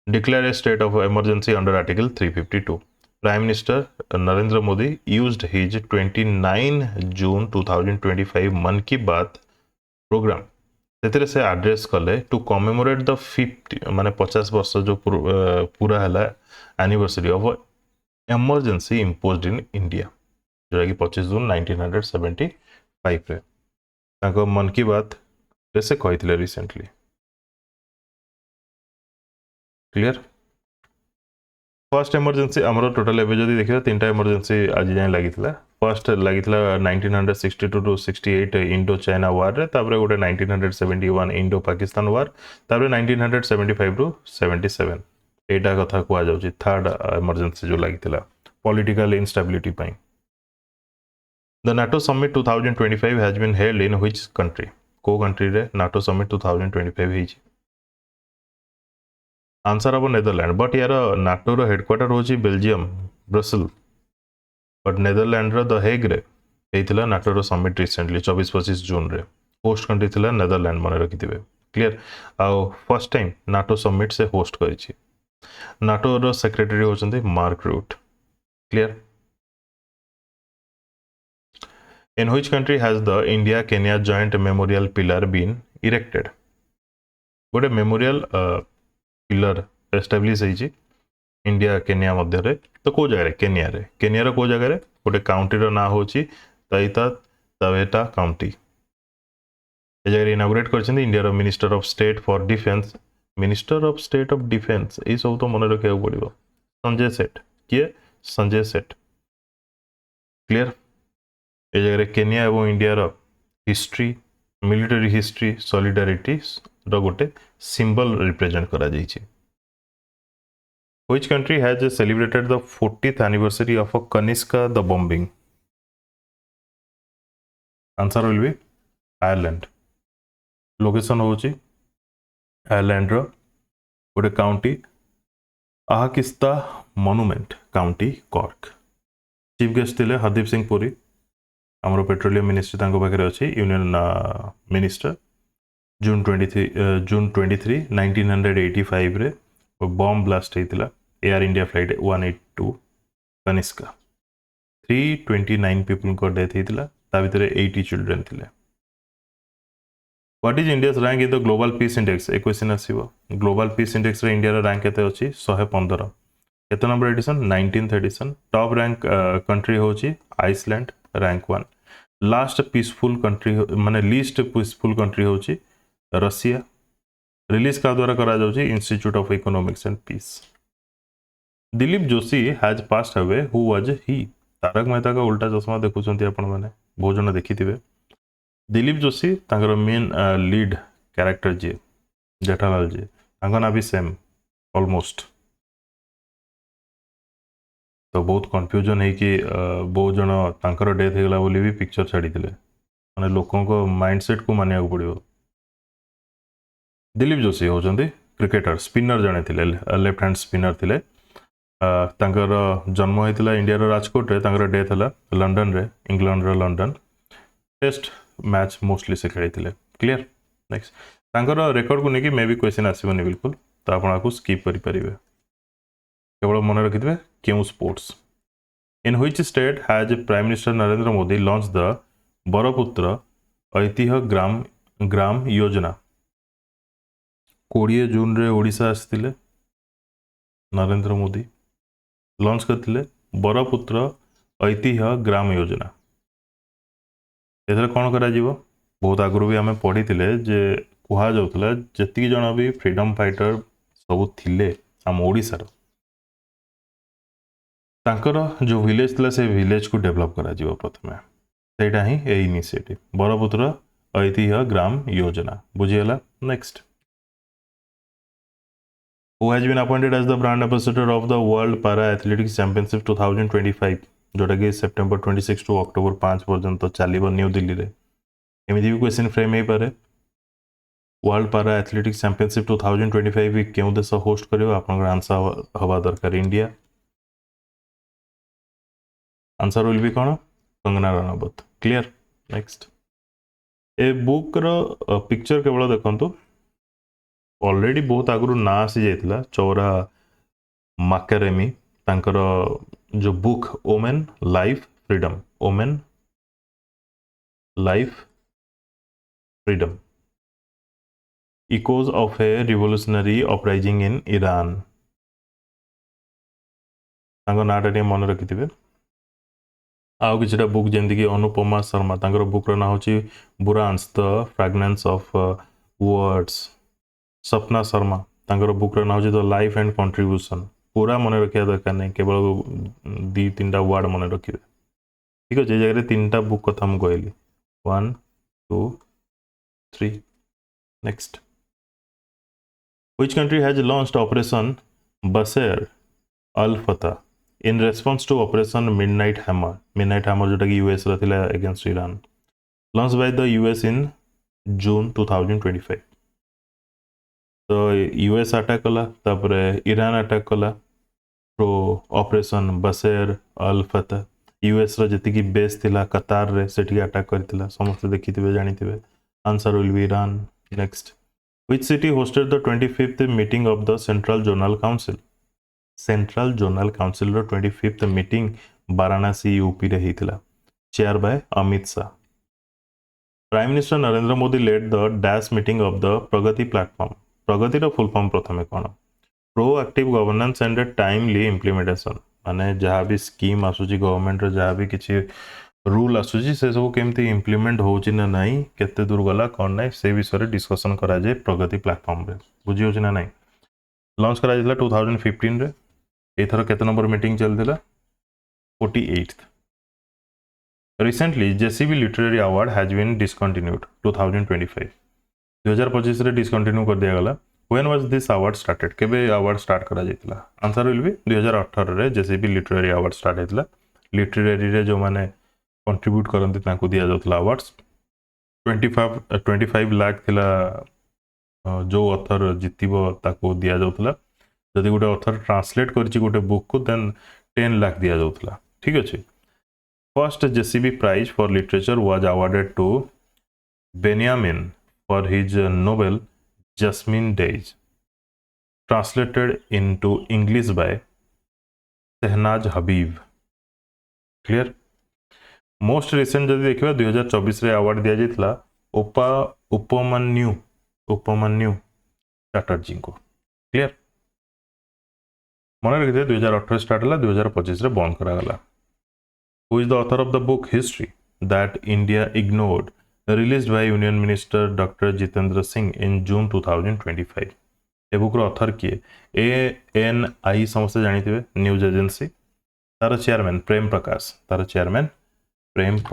declare a state of emergency under article 352. Prime Minister Narendra Modi used his 29 June 2025 मन की बात प्रोग्राम से से एड्रेस कले टू कमेमोरेट द 50 माने 50 वर्ष जो पूरा है anniversary of emergency imposed in India जोटा कि 25 जून 1975 रे ताको मन की बात से कही रिसेंटली. क्लियर? फर्स्ट इमरजेंसी आमर टोटाल एवं जब देखा 3टा इमरजेंसी आज जाए लगी. फर्स्ट लगी 1962 टू 68 इंडो चाइना वार रे, तापर गोटे 1971 इंडो पाकिस्तान वार, तापर 1975 टू 77 एटा कथा कह जाउछि थर्ड इमरजेंसी जो लगी पॉलिटिकल इनस्टेबिलिटी पई. The NATO summit 2025 has been held in which country? को कंट्री रे नाटो समिट 2025 हेछि? आंसर हम नेदरलैंड. बट यार नाटो रो हेडक्वार्टर होची बेल्जियम ब्रसेल, बट नेदरलैंड रो द हेग रे हेइतिला नाटो रो समिट रिसेंटली 24-25 जून रे. होस्ट कंट्री थिला नेदरलैंड मन रखिथिबे. क्लियर? आ फर्स्ट टाइम नाटो समिट से होस्ट करिछि. नाटो रो सेक्रेटरी होचंती Mark root. Clear? In which country has the India Kenya joint memorial pillar been erected? गोटे मेमोरियल पिलर एस्टाब्लिश होइछि इंडिया केनिया मध्य रे. तो को जगह रे? केनिया रे. केनिया रो को जगह रे? गोटे काउंटी रो ना होछि ताइता तवेटा काउंटी. ए जगह इनागुरेट करछन इंडिया रो minister of state for defence. Minister of state of defence ए सब तो मन रखिया पड़िबो. संजय सेठ. किए? संजय सेठ. क्लियर? ए जगह केनिया एवं इंडिया रो हिस्ट्री, मिलिटरी हिस्ट्री, सॉलिडारिटी रो गोटे सिंबल रिप्रेजेंट करा जाइछि. Which country has celebrated the 40th anniversary of a Kaniska the bombing? Answer will be Ireland. Location होछि आयरलैंड रो गोटे county Ahakista monument county Cork. Chief guest थिले हरदीप सिंह पुरी, आमर पेट्रोलियम मिनिस्ट्री तांको पाखरे अछि यूनियन मिनिस्टर. जून 23 1985 रे बॉम्ब ब्लास्ट हेतिला Air India flight 182 Kanishka. 329 people को डेथ हेतिला, ता भितरे 80 चिल्ड्रन थिले. What is India's rank in the global peace index? ए क्वेश्चन आसीबो. ग्लोबल पीस इंडेक्स रे इंडिया रा रैंक केते अछि? 115. केते number edition? 19th edition. Top rank country होछि Iceland rank 1. Last peaceful country माने लीस्ट पीसफुल कंट्री होछि रशिया. रिलीज का द्वारा करा जाउछि institute of economics and peace. Dilip Joshi has passed away. Who was he? Tarak Mehta ka Ulta चश्मा देखुछंती आपण माने बहुत जन देखिथिबे. दिलीप जोशी तांकर मेन लीड कैरेक्टर जे जेठालाल जे तांका ना भी सेम ऑलमोस्ट. तो बहुत कंफ्यूजन है कि बहुत जन तांकर डेथ हेगला बोली भी पिक्चर छाड़ीथिले. माने लोकों को माइंडसेट को मानिया पड़िबो. दिलीप जोशी होचंती क्रिकेटर, स्पिनर जने थिले, लेफ्ट हैंड स्पिनर थिले. तांकर जन्म होइतिला इंडिया रो राजकोट रे, तांकर डेथ हला लंडन रे, इंग्लैंड रो लंडन. टेस्ट मैच मोस्टली से खेलिथिले. क्लियर? नेक्स्ट तांकर रिकॉर्ड को नेकी मे भी क्वेश्चन आसीबनी बिल्कुल, तो आपण आकु स्किप करि परिबे. केवल मन रखिथिबे केउ sports. In which state has prime minister Narendra Modi launch the Baraputra Aitihya Gram Yojana? 20 June रे ओडिशा आसिथिले नरेंद्र मोदी लॉन्च करथिले बरपुत्र ऐतिह्य ग्राम योजना. एथरे कौन करा जीवो बहुत आगु भी आम पढ़ी जे कह जाऊला जी जन भी फ्रीडम फाइटर सब थिले आम ओडिशार तांकर जो विलेज थिला से विलेज को डेवलप करा जीवो प्रथमे सेटा ही ए इनिशिएटिव बरपुत्र ऐतिह्य ग्राम योजना बुझीगला। Next who has been appointed as the brand ambassador of the World Para Athletics Championship 2025 जोटा कि सेप्टेम्बर 26 टू अक्टोबर 5 पर्यंत चलो न्यू दिल्ली रे एमती भी क्वेश्चन फ्रेम हो पारे वर्ल्ड पारा एथलेटिक्स चैंपियनशिप 2025 क्यों देश होस्ट करियो आपन आंसर हवा दरकार इंडिया आंसर विल बी कौन कंगना रनावत क्लियर। नेक्स्ट ए बुक रो पिक्चर केवल देखंतु ऑलरेडी बहुत आगु ना आसी जाइतिला चौरा माकेरेमी तांकर जो book woman life freedom woman life freedom echoes of a revolutionary uprising in Iran तांको नाटा टे मन रखिथिबे आउ किछटा बुक जेंति कि अनुपमा शर्मा तांकर बुक रो ना होची बुरांस द फ्रैग्रेंस ऑफ वर्ड्स सपना शर्मा तांकर बुक रो ना होची द लाइफ एंड कंट्रीब्यूशन पूरा मन रखिया दरकार नहीं केवल दी तीन वर्ड मन रखिए ठीक अच्छे जगह तीन बुक कथा मुझे कहली 1 2 3। Next which country has launched operation Basharat al Fath in response to operation midnight hammer जोटा कि यूएस रा against Iran launch by the US in June 2025 तो यूएस अटैक कला तापर ईरान अटैक कला प्रो ऑपरेशन बसेर अल फता यूएस रा जति बेस थिला कतार रे सेठी अटैक करथिला समस्त देखिथिबे जानिथिबे answer will be Iran. Next which city hosted the 25th meeting of the central zonal council रो 25th मीटिंग वाराणसी यूपी रे हिथिला chair by Amit Shah. Prime minister Narendra Modi led the dash meeting of the Pragati platform Pragati रो फुल फॉर्म प्रथमे कोन proactive governance and timely implementation माने जहाँ भी स्कीम आसूची गवर्नमेंट जहाँ भी किसी रूल आसूची से सब केमती इम्प्लीमेंट होची ना नहीं केते दूर गला कौन नहीं से विषय डिस्कशन करा जाए प्रगति प्लेटफॉर्म रे बुझी होची ना नहीं लॉन्च करा जाइला 2015 रे एथर केते नंबर मीटिंग चलथिला 48th। Recently JCB literary award has been discontinued 2025 2025 रे डिसकंटिन्यू कर दिया गला। When was this award started? केबे अवार्ड स्टार्ट करा जाइतिला आंसर विल बी 2018 रे जेसीबी लिटरेरी अवार्ड स्टार्ट हेतिला लिटरेरी रे जो माने कंट्रीब्यूट करंती तांको दिया जाउतला अवार्ड्स 25 लाख थिला जो ऑथर जितिबो ताको दिया जाउतला जदि गोटे ऑथर ट्रांसलेट करछि गोटे बुक को देन 10 लाख दिया जाउतला ठीक अछि। First JCB prize for literature was awarded to Benyamin for his novel Jasmine Days, translated into English by Shehnaz Habib. Clear? Most recent जदि देखिबा 2024 रे अवार्ड दिया जाइतला उपमन्यु चैटर्जी को क्लियर मन रखिथे 2018 स्टार्ट होला 2025 रे बंद करा गला। Who is the author of the book history that India ignored released by Union Minister Dr. Jitendra Singh in June 2025 ए बुक रो ऑथर किए ANI समस्त जानिथिबे न्यूज एजेंसी तार चेयरमैन प्रेम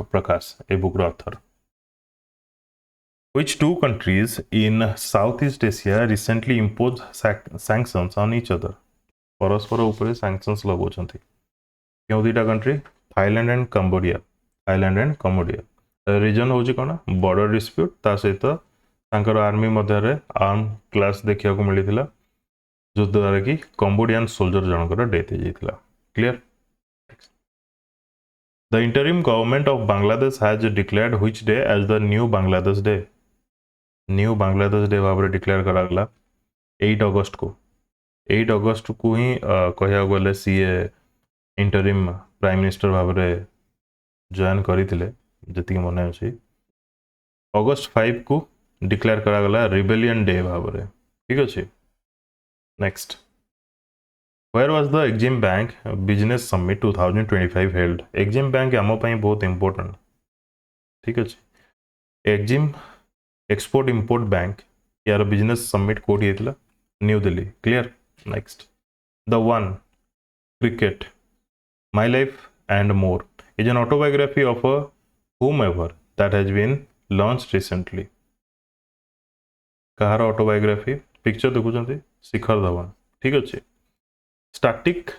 प्रकाश ए बुक रो author. Which two countries in Southeast Asia recently imposed sanctions on each other परस्पर ऊपर sanctions लगोचंती केउ दुईटा country Thailand and Cambodia reason होची कोन बॉर्डर डिस्प्यूट ता सहित तांकर आर्मी मध्य रे आर्म क्लास देखिया को मिलिथिला जो द्वारा कि कंबोडियन सोल्जर जनकर डेथ हो जाइतिला clear. The interim government of Bangladesh has declared which day as the new Bangladesh day भाव में डिक्लेयर करा गला 8 अगस्त को ही कहया गले सीए इंटरिम प्राइम मिनिस्टर भाव में जॉइन करथिले जति मन अच्छी अगस्त 5 को डिक्लेयर करा गला रिबेलियन डे भाव में ठीक अच्छे। Next where was the EXIM bank business summit 2025 held EXIM bank आम बहुत इंपोर्टेंट ठीक अच्छे। एक्जिम एक्सपोर्ट इंपोर्ट बैंक यार बिजनेस समिट कोठी होता new Delhi. Clear. Next the one cricket my life and more is an autobiography of a whomever that has been launched recently। कहार ऑटोबायोग्राफी पिक्चर देखुं शिखर धवन। ठीक अच्छे। स्टाटिक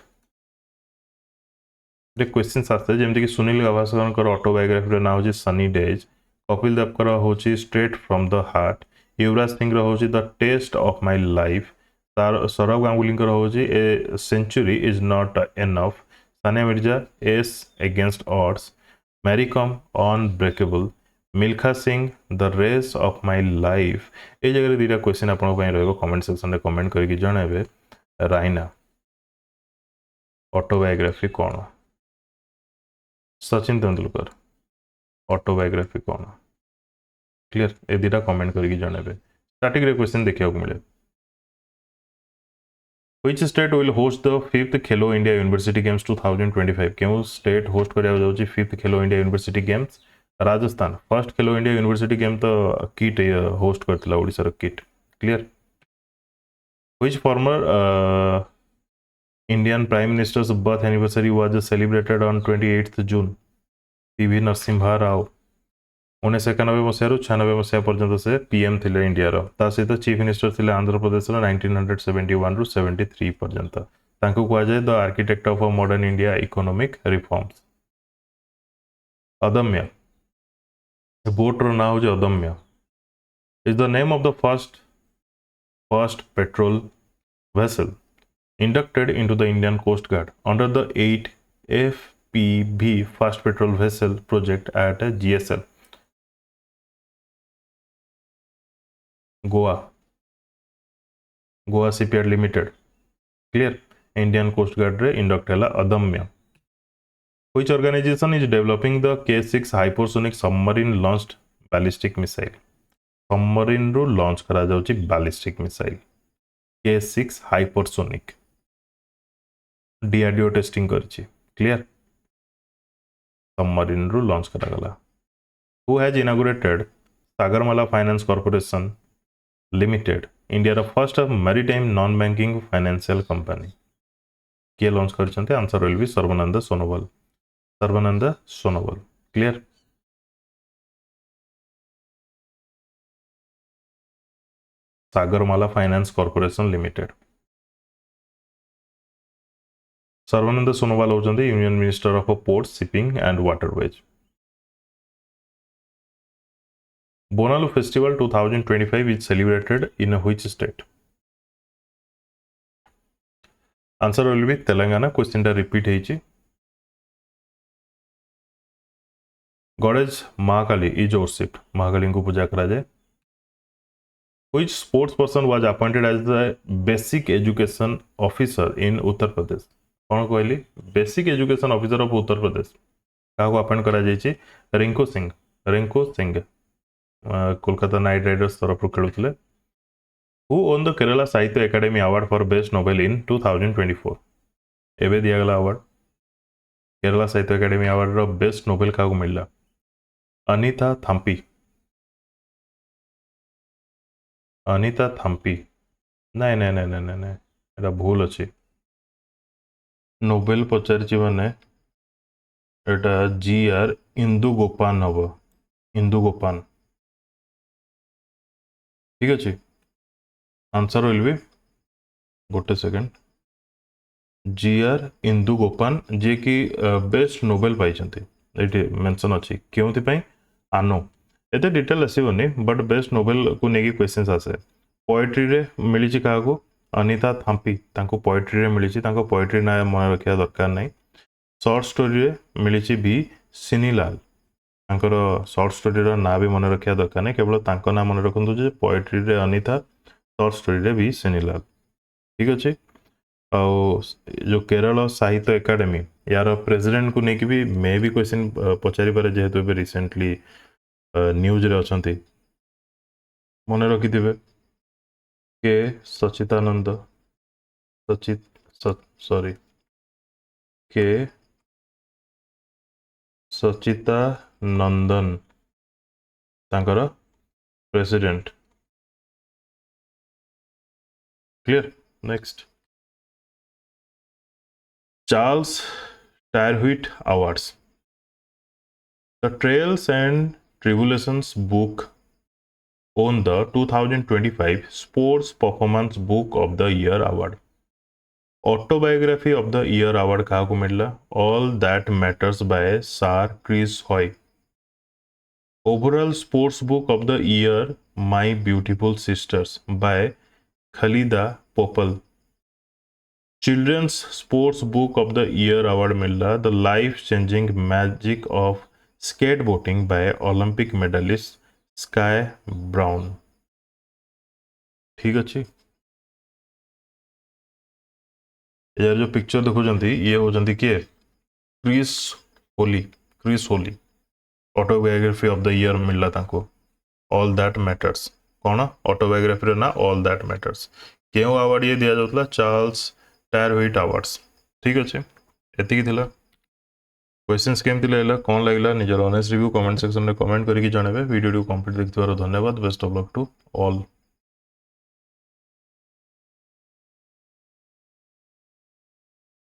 क्वेश्चन आसते जमीक सुनील गाभास्कर ऑटोबायोग्राफी ना हूँ सनी डेज, कपिल देव हूँ straight from the heart, Yuvraj Singh हूँ the test of my life, Sourav Ganguly हूँ a century is not enough, Sania Mirza ace against odds, Mary Kom unbreakable, Milkha Singh the race of my life. ये जगह दुटा क्वेश्चन आप कमेंट सेक्शन में कमेंट करके जनइबे। राइना ऑटोबायोग्राफी कौन? सचिन तेंदुलकर ऑटोबायोग्राफी कौन? क्लियर। ए दुटा कमेंट करके जनइबे। स्टार्टिंग रे क्वेश्चन देखा मिले। Which state will host the 5th Khelo India University Games 2025? क्यों स्टेट होस्ट करिया जाउची 5th Khelo India university games? Rajasthan. First Khelo India university game तो किट होस्ट करथिला ओडिसा रो KIIT. Clear. Which former Indian Prime Minister's birth anniversary was celebrated on 28th June? PV Narasimha Rao. 1991 मसीह 96 मसीहा पर्यंत से पीएम थे इंडिया सहित चीफ मिनिस्टर थे आंध्र प्रदेश 1971 रु 73 पर्यंत। तांको कहा जाए the architect of a modern India economic reforms. अदम्य बोट रो ना हो अदम्य is the name of the first patrol vessel inducted into the Indian Coast Guard under the 8 FPV Fast Petrol Vessel project at GSL। Goa shipyard limited. Clear. Indian coast guard रे इंडक्ट है Adamya. Which organization is developing the K6 hypersonic submarine launched ballistic missile? Submarine रू लॉन्च करा जाउची ballistic missile K6 hypersonic। DRDO testing करची। क्लियर। सबमरीन रू लॉन्च करा गला। Who has inaugurated Sagarmala finance corporation limited India रो first maritime non banking financial company? किए लॉन्च करछन्ते? Answer will be Sarbananda Sonowal. Sarbananda Sonowal. Clear. Sagarmala finance corporation limited. Sarbananda Sonowal होचंते union minister of ports shipping and waterways. Bonalu festival 2025 is celebrated in which state? Answer will be Telangana. Question टा रिपीट होइछि। Goddess Mahakali is worshipped. Mahakali को पूजा करा जाए। Which sports person was appointed as the basic education officer in उत्तर प्रदेश? कौन कहली? Basic education officer of Uttar Pradesh क्या अपॉइंट करा जाइछि? रिंकू सिंह। रिंकू सिंह कोलकाता नाइट राइडर्स तरफ खेलुले। Who won the Kerala Sahitya academy award for best novel in 2024? एवं दिगला award Kerala Sahitya academy award रो बेस्ट नोवेल क्या मिलला? अनीता थम्पी। अनीता थम्पी नाई नाई नाई नाई नाई एटा भूल अच्छी। नोबेल पचारि माने एटा GR इंदु गोपान हम। इंदु गोपान। ठीक अच्छे। आंसर विल बी गोटे सेकेंड GR इंदु गोपान जी कि बेस्ट नोबेल पाई ये मेंशन अच्छी क्यों आनो एत डिटेल आसबनी बट बेस्ट नोबेल को लेकिन क्वेश्चन आसे। पोएट्री रे मिली क्या अनीता थाम्पी पोएट्री रे मिली पोएट्री ना मन रखा दरकार ना। शॉर्ट स्टोरी रे मिली भी सिनीलाल शॉर्ट स्टोरी रो ना भी मन रखा दरकार नहीं केवल ना मन रखु जे पोएट्री रे अनीता शॉर्ट स्टोरी रे भी सिनीलाल। ठीक अच्छे। जो केरल साहित्य एकेडमी यार प्रेसिडेंट को लेकिन भी मे भी क्वेश्चन पचारि पारे जेहेतु रिसेंटली न्यूज रे अछंती मन रखिथिबे। के सचितानंद सॉरी के सचिता नंदन तांकर president clear next Charles Tyrwhitt awards the trails and tribulations book won the 2025 Sports Performance Book of the Year award. Autobiography of the Year award kahaku मिलला All That Matters by Sir Chris Hoy. Overall Sports Book of the Year My Beautiful Sisters by Khalida Popal. Children's Sports Book of the Year award मिलला The Life Changing Magic of Skateboarding by Olympic medalist Sky Brown. ठीक अच्छे यार जो पिक्चर देखुंत ये होती किए Chris Hoy autobiography of the year मिलला तांको ऑल दैट मैटर्स कौन ऑटोबायोग्राफी ना ऑल दैट मैटर्स क्यों अवार्ड ये दिया जाता चार्ल्स टायरव्हिट अवार्ड्स ठीक अच्छे एतिकी थिला क्वेश्चंस केमती लागला कौन लागला निजर ऑनेस्ट रिव्यू कमेंट सेक्शन में कमेंट करके जनइबे वीडियो कंप्लीट देखिथार धन्यवाद best of luck to all